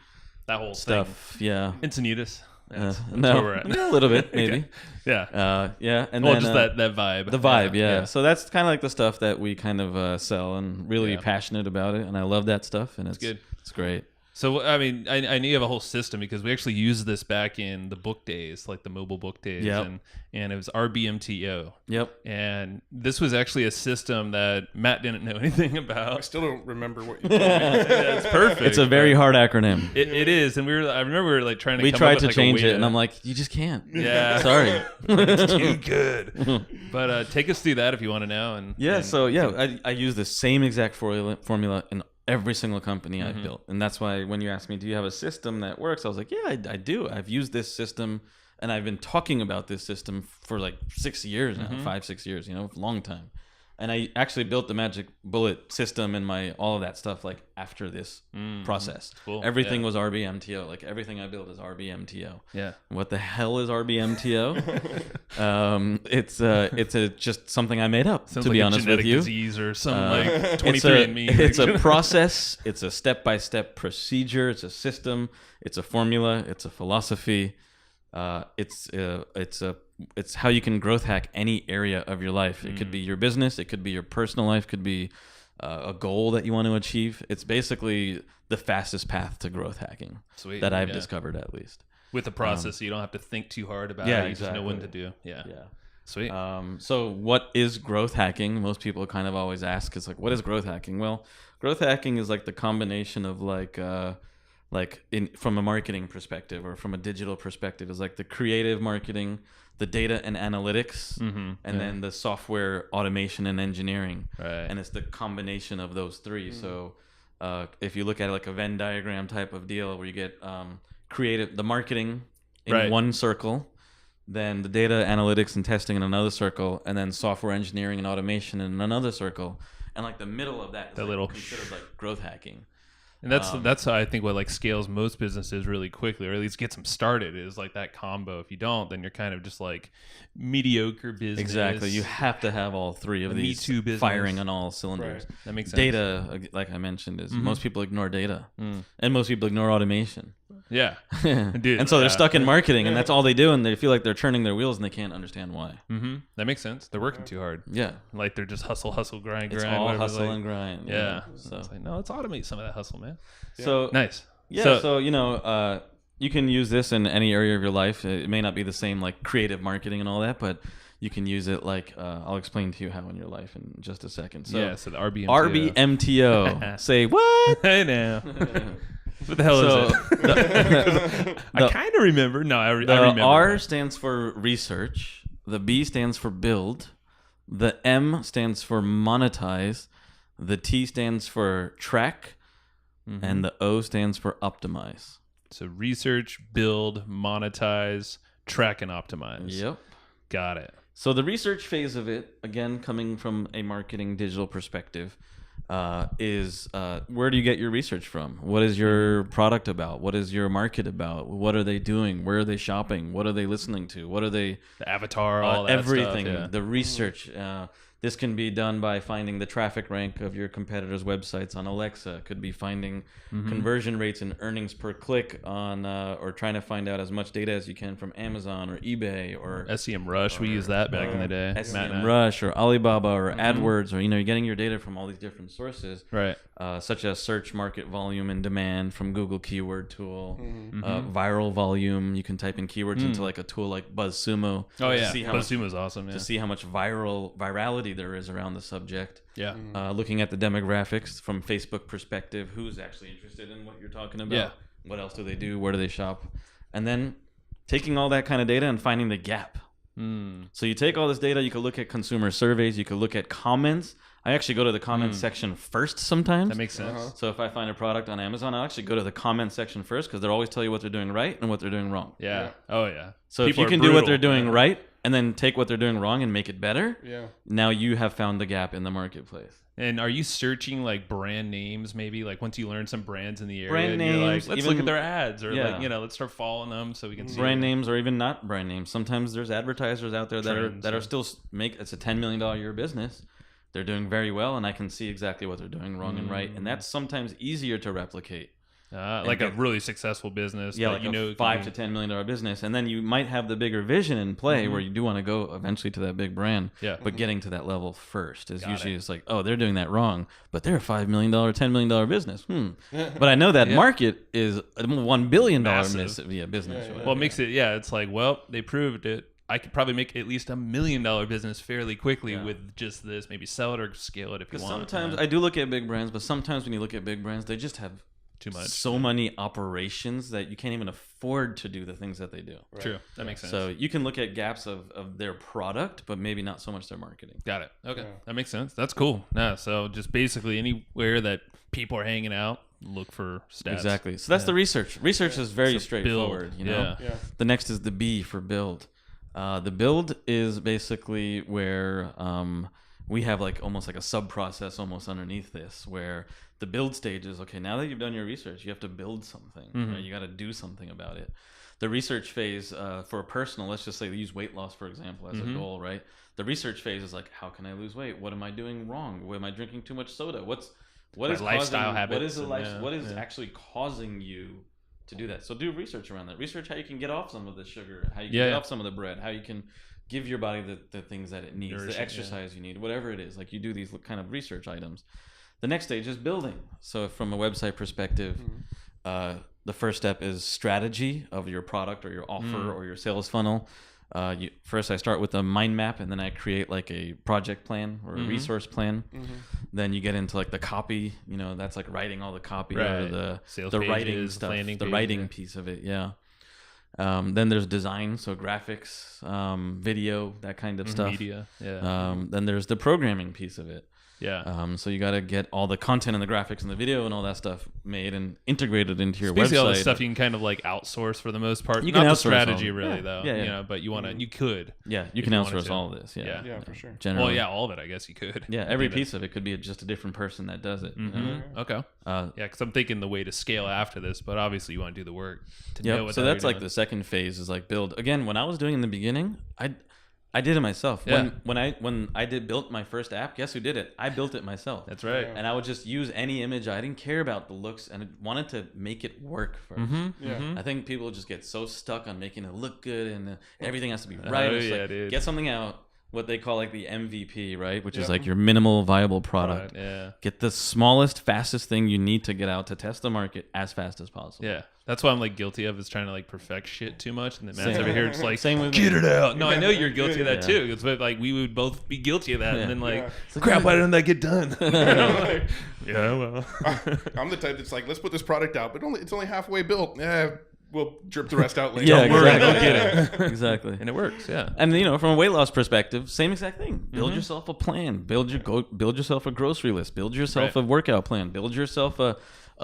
S2: That whole
S4: stuff. Yeah.
S2: thing. Encinitas. That's
S4: No,
S2: where we're at.
S4: a little bit maybe.
S2: Yeah.
S4: Yeah, and
S2: Well,
S4: then
S2: just that vibe.
S4: the vibe, yeah. So that's kind of like the stuff that we kind of sell, and really
S2: Yeah.
S4: passionate about it, and I love that stuff, and it's
S2: good.
S4: It's great.
S2: So I mean, I knew you have a whole system because we actually used this back in the book days, like the mobile book days,
S4: Yep.
S2: and it was RBMTO.
S4: Yep.
S2: And this was actually a system that Matt didn't know anything
S3: I
S2: about.
S3: still don't remember what you told me.
S2: Yeah, it's perfect.
S4: It's a very hard acronym.
S2: It is, and I remember we were like trying to.
S4: We
S2: come
S4: tried
S2: up
S4: to
S2: with, like, a
S4: change
S2: way
S4: it, and I'm like, you just can't.
S2: yeah,
S4: Sorry.
S2: it's too good. But take us through that if you want to know. And
S4: Yeah.
S2: and-
S4: So yeah, I use the same exact formula in every single company I've built, and that's why when you asked me, do you have a system that works, I was like, yeah, I do. I've used this system, and I've been talking about this system for like 6 years now, 5-6 years, long time. And I actually built the magic bullet system and all of that stuff like after this process.
S2: Cool.
S4: Everything
S2: Yeah.
S4: was RBMTO. Like everything I built is RBMTO.
S2: Yeah.
S4: What the hell is RBMTO? It's just something I made up.
S2: Sounds
S4: to
S2: like
S4: be
S2: a
S4: honest
S2: genetic
S4: with you,
S2: disease or some like
S4: it's
S2: 23andMe.
S4: it's a process. It's a step-by-step procedure. It's a system. It's a formula. It's a philosophy. It's how you can growth hack any area of your life. It could be your business. It could be your personal life. Could be a goal that you want to achieve. It's basically the fastest path to growth hacking
S2: Sweet.
S4: that I've
S2: Yeah.
S4: discovered, at least.
S2: With the process, so you don't have to think too hard about
S4: yeah,
S2: it. You just know when to
S4: exactly.
S2: do. Yeah.
S4: Yeah.
S2: Sweet.
S4: So what is growth hacking? Most people kind of always ask, it's like, what is growth hacking? Well, growth hacking is like the combination of from a marketing perspective or from a digital perspective, is like the creative marketing, the data and analytics, and then the software automation and engineering.
S2: Right.
S4: And it's the combination of those 3. So if you look at it like a Venn diagram type of deal where you get the marketing in
S2: Right.
S4: one circle, then the data analytics and testing in another circle, and then software engineering and automation in another circle, and like the middle of that is
S2: That
S4: like
S2: little
S4: considered like growth hacking.
S2: And that's how I think what like scales most businesses really quickly, or at least gets them started, is like that combo. If you don't, then you're kind of just like mediocre business.
S4: Exactly. You have to have all 3 of
S2: The Me
S4: these
S2: Too business.
S4: firing on all cylinders.
S3: Right.
S2: That makes sense.
S4: Data, like I mentioned, is most people ignore data, and most people ignore automation.
S2: Yeah. Dude,
S4: And so they're
S2: yeah.
S4: stuck in marketing, and that's all they do, and they feel like they're turning their wheels, and they can't understand why.
S2: That makes sense. They're working too hard.
S4: Yeah.
S2: Like they're just hustle, grind,
S4: It's
S2: grind.
S4: all
S2: whatever,
S4: hustle
S2: like-
S4: and grind.
S2: Yeah.
S4: So,
S2: It's like, no, let's automate some of that hustle, man.
S4: so
S2: Nice.
S4: yeah. So you can use this in any area of your life. It may not be the same like creative marketing and all that, but you can use it like I'll explain to you how in your life in just a second. So
S2: yeah. So the RBMTO.
S4: RBMTO. Say what?
S2: Hey now. What the hell
S4: So
S2: is it? I kind of remember. No, I
S4: the
S2: remember.
S4: R stands for research. The B stands for build. The M stands for monetize. The T stands for track. And the O stands for optimize.
S2: So research, build, monetize, track, and optimize.
S4: Yep.
S2: Got it.
S4: So the research phase of it, again, coming from a marketing digital perspective, is where do you get your research from? What is your product about? What is your market about? What are they doing? Where are they shopping? What are they listening to? What are they?
S2: The avatar, all that
S4: Everything.
S2: stuff. Yeah.
S4: The research. This can be done by finding the traffic rank of your competitors' websites on Alexa. Could be finding conversion rates and earnings per click on, or trying to find out as much data as you can from Amazon or eBay or
S2: SEM Rush, we used that back in the day. Matt and I.
S4: SEMrush or Alibaba or AdWords, or you're getting your data from all these different sources,
S2: Right.
S4: such as search market volume and demand from Google Keyword Tool, viral volume. You can type in keywords into like a tool like BuzzSumo.
S2: Oh
S4: to
S2: yeah.
S4: see how much,
S2: BuzzSumo's awesome. Yeah.
S4: to see how much virality there is around the subject.
S2: Yeah.
S4: Looking at the demographics from Facebook perspective, who's actually interested in what you're talking about.
S2: Yeah.
S4: What else do they do? Where do they shop? And then taking all that kind of data and finding the gap. So you take all this data, you can look at consumer surveys, you can look at comments. I actually go to the comments section first sometimes.
S2: That makes sense.
S4: So if I find a product on Amazon, I'll actually go to the comment section first because they'll always tell you what they're doing right and what they're doing wrong.
S2: Yeah. Oh, yeah.
S4: So
S2: People
S4: if you
S2: are
S4: can do what
S2: brutal.
S4: they're doing right and then take what they're doing wrong and make it better,
S3: Yeah.
S4: now you have found the gap in the marketplace.
S2: And are you searching like brand names maybe? Like once you learn some brands in the area,
S4: Brand
S2: and you're like,
S4: names,
S2: let's
S4: even-
S2: look at their ads or
S4: yeah.
S2: like, let's start following them so we can see
S4: Brand names or even not brand names. Sometimes there's advertisers out there
S2: Trends,
S4: that are still it's a $10 million a year business. They're doing very well, and I can see exactly what they're doing wrong and right, and that's sometimes easier to replicate.
S2: like a really successful business.
S4: Yeah,
S2: that
S4: like a $5 to $10 million business, and then you might have the bigger vision in play where you do want to go eventually to that big brand.
S2: Yeah.
S4: But getting to that level first is
S2: Got
S4: usually
S2: it.
S4: it's like, oh, they're doing that wrong, but they're a $5 million, $10 million business. But I know that market is a $1 billion business.
S2: Well, it makes it, it's like, well, they proved it. I could probably make at least $1 million business fairly quickly with just this. Maybe sell it or scale it if you want.
S4: Sometimes I do look at big brands, but sometimes when you look at big brands, they just have
S2: too much.
S4: so many operations that you can't even afford to do the things that they do.
S3: Right.
S2: True. That makes sense.
S4: So you can look at gaps of their product, but maybe not so much their marketing.
S2: Got it. Okay.
S3: Yeah.
S2: That makes sense. That's cool. Yeah. So just basically anywhere that people are hanging out, look for stats.
S4: Exactly. So that's the research. Research is very
S2: So
S4: straightforward.
S2: build.
S4: You know.
S3: Yeah.
S4: The next is the B for build. The build is basically where we have like almost like a sub process almost underneath this, where the build stage is okay. Now that you've done your research, you have to build something. Right? You got to do something about it. The research phase for a personal, let's just say use weight loss for example as a goal, right? The research phase is like, how can I lose weight? What am I doing wrong? Am I drinking too much soda? What is
S2: lifestyle
S4: causing,
S2: habits
S4: What is the
S2: and,
S4: life? What is actually causing you to do that? So do research around that. Research how you can get off some of the sugar, how you can get off some of the bread, how you can give your body the things that it needs,
S2: Nourishing,
S4: the exercise you need, whatever it is. Like you do these kind of research items. The next stage is building. So from a website perspective, the first step is strategy of your product or your offer or your sales funnel. First, I start with a mind map, and then I create like a project plan or a resource plan. Then you get into like the copy. That's like writing all the copy or the
S2: Sales
S4: writing
S2: pages,
S4: stuff,
S2: landing
S4: the
S2: pages,
S4: writing piece of it. Yeah. Then there's design, so graphics, video, that kind of stuff.
S2: Media. Yeah.
S4: Then there's the programming piece of it.
S2: Yeah.
S4: So you got to get all the content and the graphics and the video and all that stuff made and integrated into your
S2: Basically
S4: website.
S2: all the stuff you can kind of like outsource for the most part.
S4: You
S2: Not
S4: can
S2: the
S4: outsource
S2: strategy
S4: all-
S2: really
S4: yeah.
S2: though.
S4: Yeah.
S2: But you want to. You could.
S4: Yeah, you
S2: if
S4: can
S2: you wanted
S4: outsource
S2: to.
S4: all of this. Yeah,
S3: Yeah, for sure.
S4: Generally.
S2: Well, yeah, all of it. I guess you could.
S4: Yeah, every piece of it could be just a different person that does it.
S2: Okay. Yeah, because I'm thinking the way to scale after this, but obviously you want to do the work to know
S4: Yep.
S2: what.
S4: So
S2: the hell
S4: that's
S2: you're
S4: like
S2: doing.
S4: the second phase is like build. Again, when I was doing in the beginning, I did it myself.
S2: Yeah.
S4: When I built my first app, guess who did it? I built it myself.
S2: That's right.
S4: And I would just use any image. I didn't care about the looks, and I wanted to make it work first.
S3: Yeah.
S4: I think people just get so stuck on making it look good, and everything has to be right.
S2: Oh,
S4: It's
S2: yeah,
S4: like,
S2: dude.
S4: get something out, what they call like the MVP, right? Which is like your minimal viable product.
S2: Right, yeah.
S4: Get the smallest, fastest thing you need to get out to test the market as fast as possible.
S2: Yeah. That's what I'm like guilty of is trying to like perfect shit too much, and then Matt's
S4: Same.
S2: over here just like
S4: Same with
S2: get
S4: me.
S2: it out. No, I know you're guilty of that
S4: Yeah.
S2: too. It's like we would both be guilty of that, and then like,
S3: Yeah.
S2: crap, why didn't that get done? Yeah, well,
S3: I'm the type that's like, let's put this product out, but it's only halfway built. We'll drip the rest out later.
S4: Yeah,
S2: Don't worry,
S4: exactly.
S2: they'll get it.
S4: Exactly.
S2: And it works. Yeah.
S4: And from a weight loss perspective, same exact thing. Build yourself a plan. Build yourself a grocery list. Build yourself
S2: Right.
S4: a workout plan. Build yourself a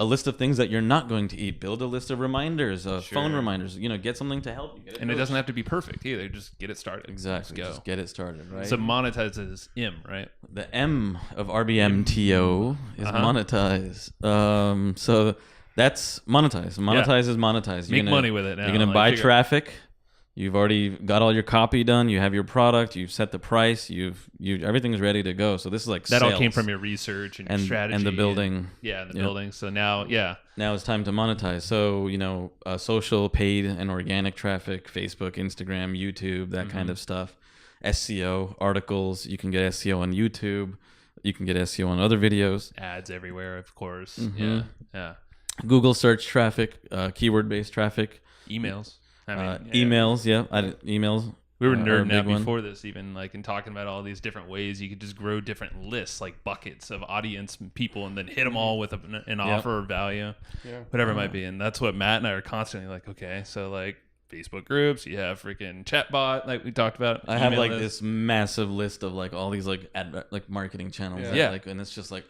S4: list of things that you're not going to eat. Build a list of reminders, phone reminders. Get something to help you. Get
S2: And it doesn't have to be perfect either. Just get it started.
S4: exactly
S2: Let's go.
S4: just get it started, right?
S2: So monetizes M, right?
S4: The M of RBMTO is monetize. So that's monetize. Monetize is monetize.
S2: Make money with it now.
S4: You're gonna
S2: Like,
S4: buy
S2: figure-
S4: traffic. You've already got all your copy done. You have your product. You've set the price. Everything's ready to go. So this is like
S2: That all came
S4: sales.
S2: from your research and, your
S4: and
S2: strategy
S4: and the building.
S2: yeah, and the
S4: Yep.
S2: building. So now, yeah,
S4: Now it's time to monetize. So social, paid, and organic traffic, Facebook, Instagram, YouTube, that kind of stuff. SEO articles. You can get SEO on YouTube. You can get SEO on other videos.
S2: ads everywhere, of course.
S4: Mm-hmm.
S2: Yeah.
S4: Google search traffic, keyword-based traffic.
S2: Emails. I mean,
S4: Emails, emails.
S2: We were
S4: Or a
S2: nerding out
S4: big one.
S2: before this, even like in talking about all these different ways you could just grow different lists, like buckets of audience people, and then hit them all with an offer or value, whatever it might be. And that's what Matt and I are constantly like. Okay, so like Facebook groups, you have freaking chatbot, like we talked about.
S4: I have
S2: email
S4: like
S2: list.
S4: this massive list of like all these like like marketing channels.
S2: Yeah.
S4: Like, and it's just like.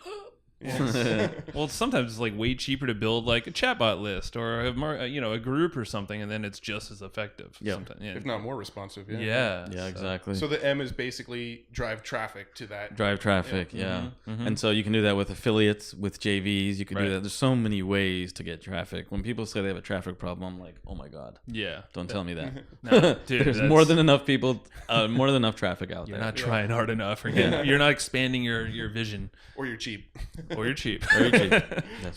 S2: Well, sometimes it's like way cheaper to build like a chatbot list or a group or something, and then it's just as effective.
S4: Yeah.
S3: If not more responsive.
S2: Yeah,
S4: Yeah, exactly.
S3: So the M is basically drive traffic to that.
S4: Drive traffic, yeah. And so you can do that with affiliates, with JVs. You can do that. There's so many ways to get traffic. When people say they have a traffic problem, I'm like, oh my god,
S2: Yeah,
S4: don't tell me that.
S2: no, dude,
S4: There's more than enough people, more than enough traffic out
S2: You're
S4: there.
S2: not trying hard enough, or you're not expanding your vision,
S3: Or you're cheap.
S2: or you're cheap.
S4: Very cheap.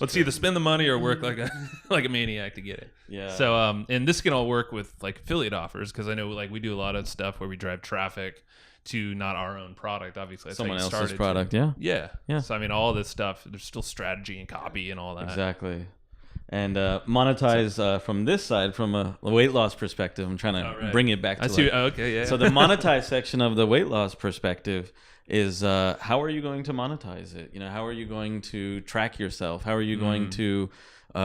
S2: Let's either spend the money or work like a like a maniac to get it.
S4: Yeah.
S2: So and this can all work with like affiliate offers, because I know like we do a lot of stuff where we drive traffic to not our own product. Obviously, that's how
S4: Someone
S2: you
S4: else's
S2: started
S4: product,
S2: to.
S4: yeah.
S2: Yeah. So I mean, all this stuff. There's still strategy and copy and all that.
S4: Exactly. And monetize from this side, from a weight loss perspective. I'm trying to bring it back to
S2: I see.
S4: like,
S2: Okay, yeah.
S4: So the monetize section of the weight loss perspective is how are you going to monetize it? How are you going to track yourself? How are you going to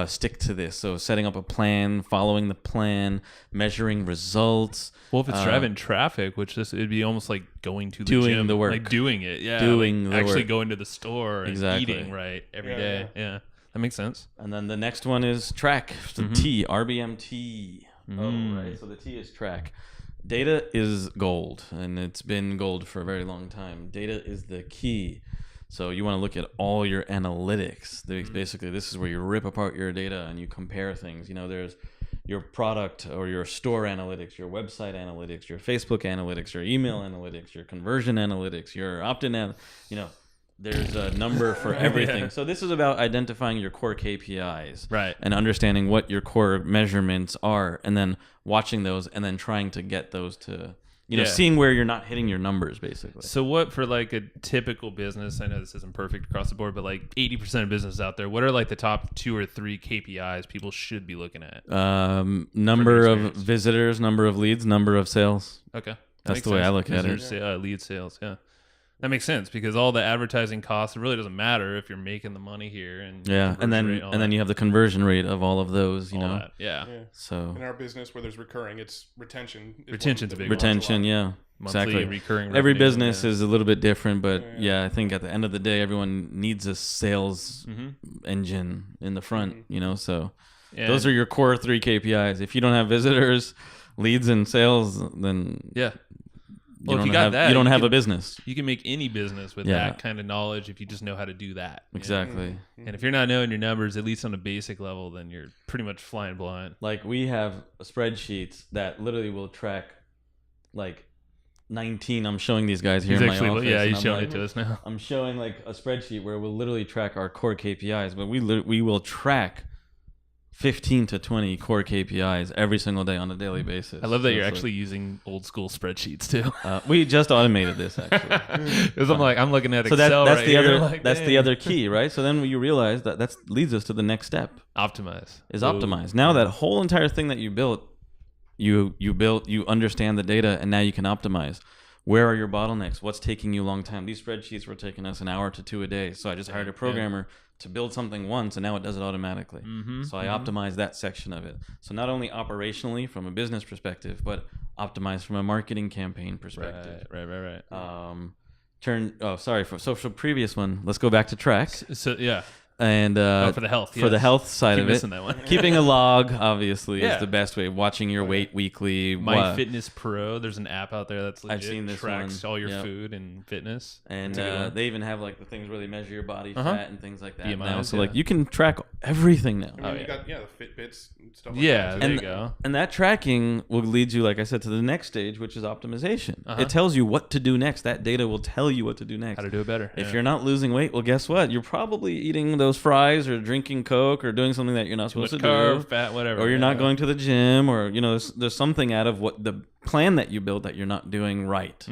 S4: stick to this? So setting up a plan, following the plan, measuring results.
S2: Well, if it's driving traffic, which it'd be almost like going to the
S4: doing
S2: gym,
S4: the work.
S2: like doing it, yeah,
S4: Doing
S2: like
S4: the
S2: actually
S4: work.
S2: going to the store and
S4: Exactly.
S2: eating right every day. Yeah, that makes sense.
S4: And then the next one is track. The T, RBMT. Oh, right. So the T is track. Data is gold, and it's been gold for a very long time. Data is the key. So you want to look at all your analytics. Basically, this is where you rip apart your data and you compare things. There's your product or your store analytics, your website analytics, your Facebook analytics, your email analytics, your conversion analytics, your opt-in there's a number for everything. So this is about identifying your core KPIs,
S2: Right.
S4: and understanding what your core measurements are, and then watching those, and then trying to get those to, seeing where you're not hitting your numbers, basically.
S2: So what for like a typical business? I know this isn't perfect across the board, but like 80% of businesses out there, what are like the top 2 or 3 KPIs people should be looking at?
S4: Number of
S2: experience.
S4: visitors, number of leads, number of sales.
S2: Okay,
S4: That's the way I look at it.
S2: Lead sales, yeah. That makes sense, because all the advertising costs, it really doesn't matter if you're making the money here. And
S4: Yeah, and then you have the conversion rate of all of those,
S2: all that. Yeah.
S4: So
S3: In our business where there's recurring, it's retention.
S2: Retention's a big one.
S4: retention, yeah.
S2: Monthly
S4: Exactly.
S2: recurring
S4: Every
S2: revenue,
S4: business
S2: yeah.
S4: is a little bit different, but yeah, I think at the end of the day, everyone needs a sales engine in the front, so
S2: And-
S4: those are your core 3 KPIs. If you don't have visitors, leads, and sales, then
S2: Yeah.
S4: you
S2: Well,
S4: don't
S2: if you got
S4: have,
S2: that,
S4: you don't
S2: you
S4: have
S2: can-
S4: a business.
S2: You can make any business with
S4: Yeah.
S2: that kind of knowledge if you just know how to do that. you know?
S4: Exactly.
S2: And if you're not knowing your numbers, at least on a basic level, then you're pretty much flying blind.
S4: Like we have spreadsheets that literally will track like 19. I'm showing these guys here
S2: He's
S4: in my
S2: actually,
S4: office.
S2: yeah,
S4: and
S2: he's
S4: I'm
S2: showing
S4: like,
S2: it to us now.
S4: I'm showing like a spreadsheet where we'll literally track our core KPIs, but we will track 15 to 20 core KPIs every single day on a daily basis.
S2: I love that
S4: So
S2: you're
S4: it's
S2: actually using old school spreadsheets too.
S4: we just automated this actually.
S2: Because I'm looking at
S4: So
S2: Excel
S4: that's
S2: right
S4: the
S2: here,
S4: other
S2: like,
S4: that's the
S2: dang.
S4: other key, right? So then you realize that leads us to the next step.
S2: Optimize.
S4: Is
S2: Ooh.
S4: optimize. Now that whole entire thing that you built, you understand the data, and now you can optimize. Where are your bottlenecks? What's taking you a long time? These spreadsheets were taking us an hour to 2 a day. So I just hired a programmer to build something once, and now it does it automatically. So I optimize that section of it. So not only operationally from a business perspective, but optimize from a marketing campaign perspective.
S2: Right.
S4: So for previous one, let's go back to track.
S2: So yeah.
S4: And
S2: For the health.
S4: for the
S2: yes.
S4: health side
S2: Keep
S4: of it,
S2: missing that one.
S4: keeping a log obviously
S2: Yeah.
S4: is the best way. Watching your weight weekly.
S2: MyFitness Pro. There's an app out there that's legit.
S4: I've seen this
S2: tracks
S4: one.
S2: all your
S4: Yep.
S2: food and fitness.
S4: And
S2: It's a good one.
S4: they even have like the things where they measure your body
S2: Uh-huh.
S4: fat and things like that
S2: BMIs,
S4: now. So
S2: yeah.
S4: like you can track everything now.
S3: I mean, you got the Fitbits and stuff like
S2: Yeah,
S3: that.
S2: there
S3: too.
S2: you go.
S4: And that tracking will lead you, like I said, to the next stage, which is optimization.
S2: Uh-huh.
S4: It tells you what to do next. That data will tell you what to do next.
S2: How to do it better.
S4: If
S2: Yeah.
S4: you're not losing weight, well, guess what? You're probably eating those fries or drinking Coke or doing something that you're not
S2: Too much
S4: supposed to
S2: carb,
S4: do.
S2: fat, whatever.
S4: Or you're
S2: yeah.
S4: not going to the gym, or there's something out of what the plan that you built that you're not doing right.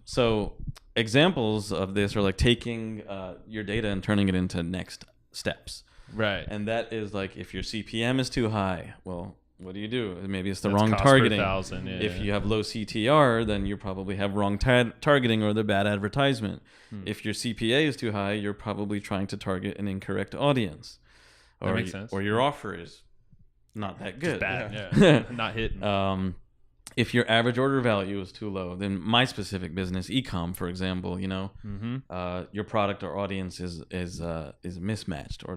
S4: So examples of this are like taking your data and turning it into next steps.
S2: Right.
S4: And that is like if your CPM is too high, well, what do? Maybe it's the
S2: That's
S4: wrong
S2: cost per
S4: targeting.
S2: 1,000, yeah.
S4: If you have low CTR, then you probably have wrong targeting or the bad advertisement. If your CPA is too high, you're probably trying to target an incorrect audience.
S2: That makes sense.
S4: Or your offer is not that good.
S2: Just bad. Yeah. Not hitting.
S4: If your average order value is too low, then my specific business, e-com, for example, your product or audience is mismatched, or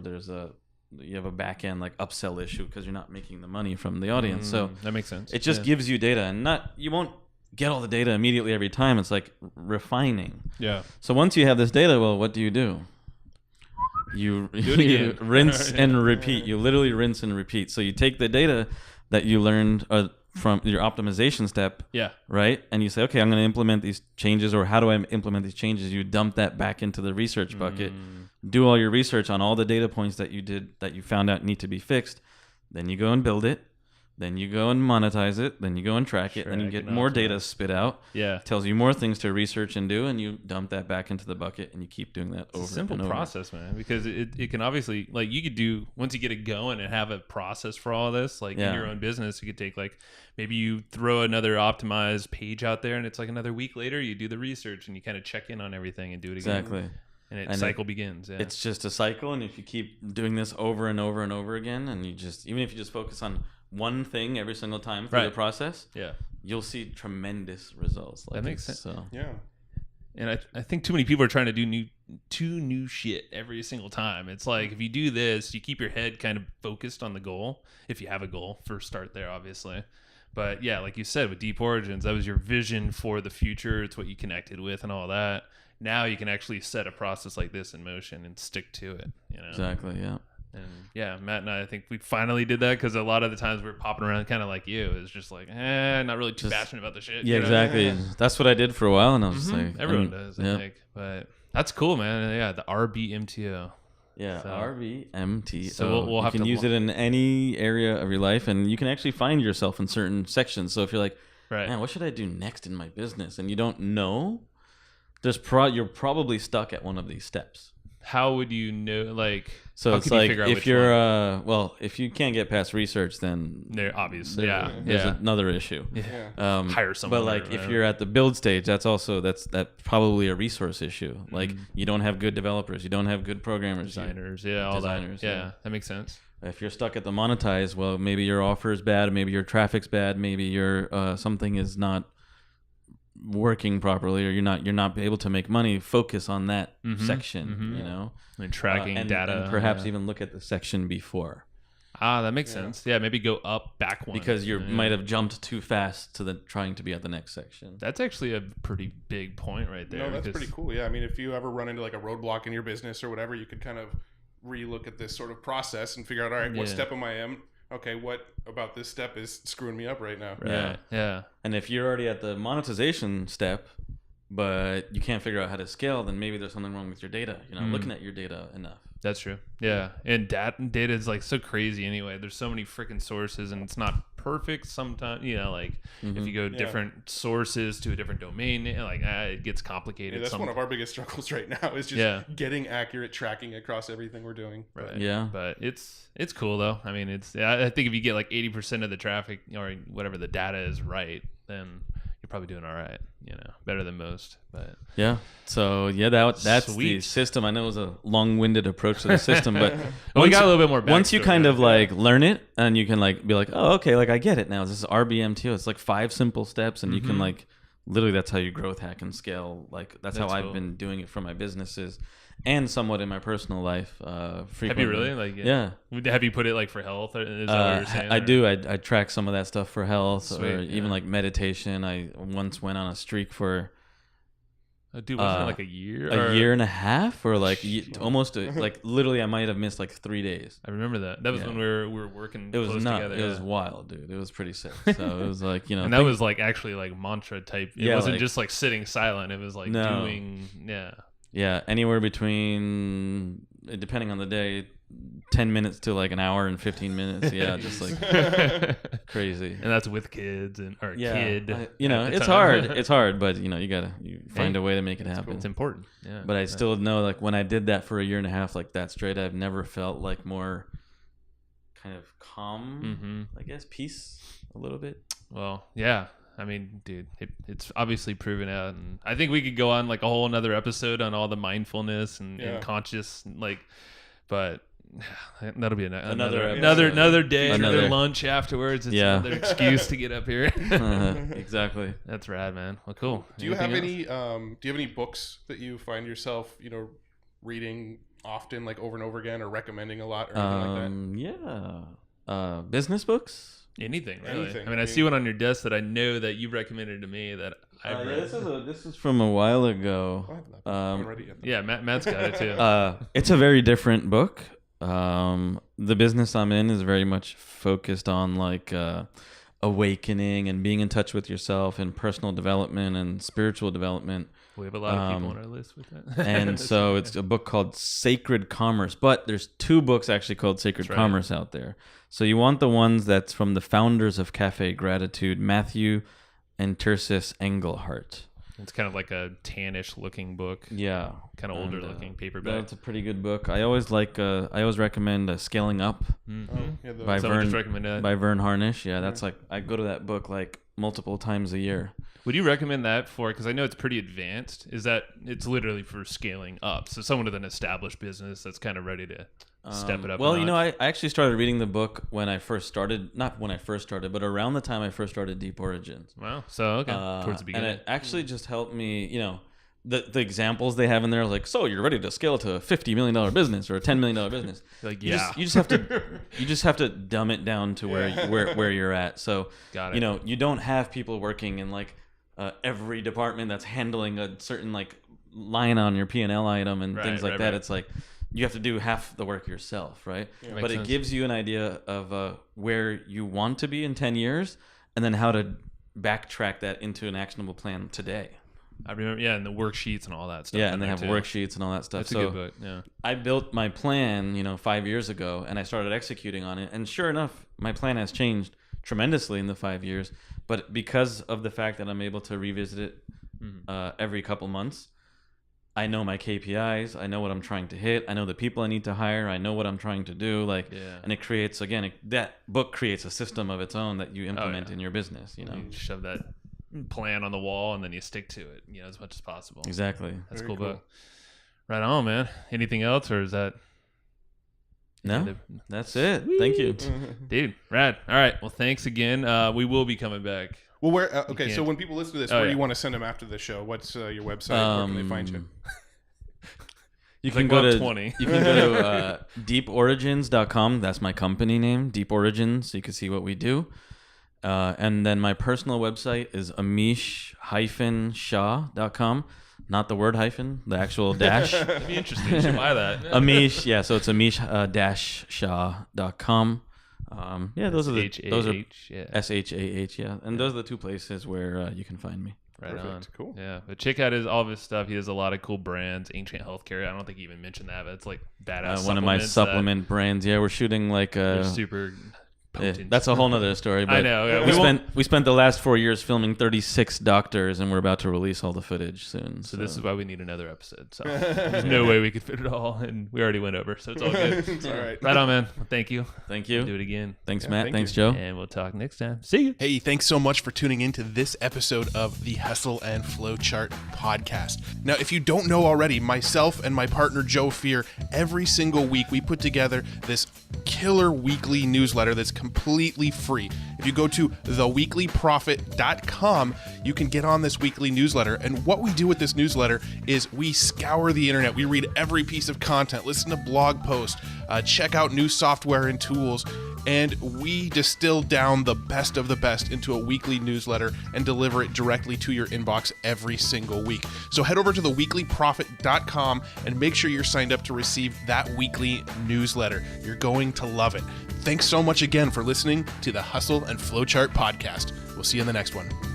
S4: you have a back end like upsell issue because you're not making the money from the audience. So
S2: that makes sense.
S4: it just gives you data, and you won't get all the data immediately every time. It's like refining.
S2: Yeah.
S4: So once you have this data, well, what do? You rinse and repeat. You literally rinse and repeat. So you take the data that you learned from your optimization step, right? And you say, okay, I'm going to implement these changes, or how do I implement these changes? You dump that back into the research bucket, do all your research on all the data points that you found out need to be fixed. Then you go and build it. Then you go and monetize it. Then you go and track it. Then you get more data spit out. Yeah, tells you more things to research and do, and you dump that back into the bucket, and you keep doing that over and over. It's a simple
S2: process, man, because it can obviously, like, you could do, once you get it going and have a process for all this, like in your own business, you could take, like, maybe you throw another optimized page out there, and it's like another week later you do the research and you kind of check in on everything and do it again.
S4: Exactly.
S2: And cycle begins. Yeah.
S4: It's just a cycle, and if you keep doing this over and over and over again, and even if you just focus on one thing every single time through the process, you'll see tremendous results.
S2: That makes sense.
S4: So.
S3: Yeah.
S2: And I think too many people are trying to do new shit every single time. It's like, if you do this, you keep your head kind of focused on the goal. If you have a goal, first start there, obviously. But yeah, like you said, with Deep Origins, that was your vision for the future. It's what you connected with and all that. Now you can actually set a process like this in motion and stick to it.
S4: Exactly. Yeah.
S2: And yeah, Matt and I think we finally did that, because a lot of the times we were popping around kind of like you. It's just like, not really too passionate about the shit.
S4: Yeah, exactly. That's what I did for a while, and I was like,
S2: everyone does, I think. But that's cool, man. Yeah, the RBMTO.
S4: Yeah, so, RBMTO.
S2: So we'll have
S4: you can use it in any area of your life, and you can actually find yourself in certain sections. So if you're like, man, what should I do next in my business? And you don't know, you're probably stuck at one of these steps.
S2: How would you know? Like,
S4: so it's like, if you're if you can't get past research, then
S2: they're obvious.
S4: There's another issue.
S2: Hire someone.
S4: But like, if you're at the build stage, that's probably a resource issue. Like, you don't have good developers, you don't have good programmers,
S2: designers, all that. Yeah, that makes sense.
S4: If you're stuck at the monetize, well, maybe your offer is bad, maybe your traffic's bad, maybe your something is not working properly, or you're not able to make money. Focus on that section,
S2: and tracking data,
S4: and perhaps even look at the section before.
S2: That makes sense. Yeah, maybe go up back one,
S4: because you might have jumped too fast to trying to be at the next section.
S2: That's actually a pretty big point right there.
S3: No, that's pretty cool. Yeah, I mean, if you ever run into like a roadblock in your business or whatever, you could kind of re-look at this sort of process and figure out, all right, what step am I in? Okay, what about this step is screwing me up right now?
S2: Yeah.
S4: And if you're already at the monetization step, but you can't figure out how to scale, then maybe there's something wrong with your data. You're not looking at your data enough.
S2: That's true. Yeah. And data is like so crazy anyway. There's so many freaking sources, and it's not perfect sometimes. Like, if you go different sources to a different domain, like, it gets complicated.
S3: That's one of our biggest struggles right now, is just getting accurate tracking across everything we're doing.
S2: Right. Yeah. But it's cool though. I mean, I think if you get like 80% of the traffic or whatever the data is right, then you're probably doing all right, better than most. But
S4: yeah, so that's the system. I know it was a long-winded approach to the system, but
S2: we got a little bit more.
S4: Once you kind of like learn it, and you can like be like, oh, okay, like I get it now. This is RBMTO. It's like 5 simple steps, and you can like literally, that's how you growth hack and scale. Like that's how I've been doing it for my businesses, and somewhat in my personal life. Frequently.
S2: Have you really? Like, yeah. Have you put it like for health? Is that what you're saying?
S4: I do. I track some of that stuff for health. Sweet, or even like meditation. I once went on a streak for.
S2: Dude, wasn't it like a year?
S4: A year and a half, or like almost like literally, I might have missed like 3 days.
S2: I remember that. That was when we were working.
S4: It was
S2: close together.
S4: It was wild, dude. It was pretty sick. So it was like,
S2: and that was like actually like mantra type. It wasn't just like sitting silent. It was like doing.
S4: Yeah, anywhere between, depending on the day, 10 minutes to like an hour and 15 minutes. Yeah, just like crazy.
S2: And that's with kids kid.
S4: It's hard. It's hard, but you find a way to make it happen.
S2: Cool. It's important. Yeah.
S4: But I still know, like, when I did that for a year and a half, like that straight, I've never felt like more kind of calm I guess, peace a little bit.
S2: Well, yeah. I mean, dude, it's obviously proven out, and I think we could go on like a whole another episode on all the mindfulness and conscious, like, but that'll be another day, another lunch afterwards. It's another excuse to get up here.
S4: Exactly.
S2: That's rad, man. Well, cool.
S3: Do you have any books that you find yourself, reading often, like over and over again, or recommending a lot, or anything like that?
S4: Yeah. Business books.
S2: Anything, really. I mean, I see one on your desk that I know that you recommended to me that I've read.
S4: This is from a while ago.
S3: I haven't read it yet.
S2: Yeah, Matt's got it too.
S4: It's a very different book. The business I'm in is very much focused on like awakening and being in touch with yourself and personal development and spiritual development.
S2: We have a lot of people on our list with that.
S4: And so it's a book called Sacred Commerce, but there's 2 books actually called Sacred Commerce out there. So you want the ones that's from the founders of Cafe Gratitude, Matthew and Tersis Engelhart.
S2: It's kind of like a tannish looking book.
S4: Yeah.
S2: Kind of older looking paperback.
S4: That's a pretty good book. I always recommend Scaling Up by Vern Harnish. Yeah, that's like, I go to that book like multiple times a year.
S2: Would you recommend that for, because I know it's pretty advanced, is that it's literally for scaling up? So someone with an established business that's kind of ready to step it up.
S4: Well, I actually started reading the book when I first started, not when I first started, but around the time I first started Deep Origins.
S2: Wow. So, okay. Towards the beginning.
S4: And it actually just helped me, the examples they have in there, like, so you're ready to scale to a $50 million business or a $10 million business.
S2: Like,
S4: you just have to dumb it down to where you're at. So,
S2: got it.
S4: You don't have people working in like every department that's handling a certain like line on your P&L item and things like that. Right. It's like you have to do half the work yourself, right? Yeah. But it gives you an idea of where you want to be in 10 years and then how to backtrack that into an actionable plan today.
S2: I remember, and the worksheets and all that stuff.
S4: Yeah, and they have worksheets and all that stuff.
S2: That's a good book, yeah.
S4: I built my plan, 5 years ago, and I started executing on it. And sure enough, my plan has changed tremendously in the 5 years. But because of the fact that I'm able to revisit it every couple months, I know my KPIs. I know what I'm trying to hit. I know the people I need to hire. I know what I'm trying to do. And it creates, that book creates a system of its own that you implement in your business. You
S2: shove that plan on the wall and then you stick to it, as much as possible.
S4: Exactly.
S2: That's a cool book. Right on, man. Anything else, or is that?
S4: No, that's it. Sweet. Thank you,
S2: dude. Rad. All right. Well, thanks again. We will be coming back.
S3: Well, where? So when people listen to this, where do you want to send them after the show? What's your website? Where can they find you?
S4: You can go to 20. You can go to deeporigins.com. That's my company name, Deep Origins. So you can see what we do. And then my personal website is amish-shah.com. Not the word hyphen, the actual dash.
S2: That'd be interesting. You should buy that.
S4: Amish, yeah. So it's amish-shah.com. Those are S-H-A-H, yeah. And those are the 2 places where you can find me.
S2: Right on. Cool. Yeah, but check out all of his stuff. He has a lot of cool brands. Ancient Healthcare. I don't think he even mentioned that, but it's like badass.
S4: One of my supplement brands. Yeah, we're shooting like
S2: super.
S4: That's a whole nother story. But
S2: I know. Yeah,
S4: we spent the last 4 years filming 36 doctors, and we're about to release all the footage soon.
S2: So this is why we need another episode. So there's no way we could fit it all, and we already went over, so it's all good.
S3: It's all right.
S2: Right on, man. Well, thank you.
S4: Thank you.
S2: We'll do it again.
S4: Thanks, Matt. Thanks, Joe.
S2: And we'll talk next time. See you.
S3: Hey, thanks so much for tuning into this episode of the Hustle and Flowchart podcast. Now, if you don't know already, myself and my partner Joe Fear, every single week we put together this killer weekly newsletter that's completely free. If you go to theweeklyprofit.com, you can get on this weekly newsletter. And what we do with this newsletter is we scour the internet. We read every piece of content, listen to blog posts, check out new software and tools, and we distill down the best of the best into a weekly newsletter and deliver it directly to your inbox every single week. So head over to theweeklyprofit.com and make sure you're signed up to receive that weekly newsletter. You're going to love it. Thanks so much again for listening to the Hustle and Flowchart podcast. We'll see you in the next one.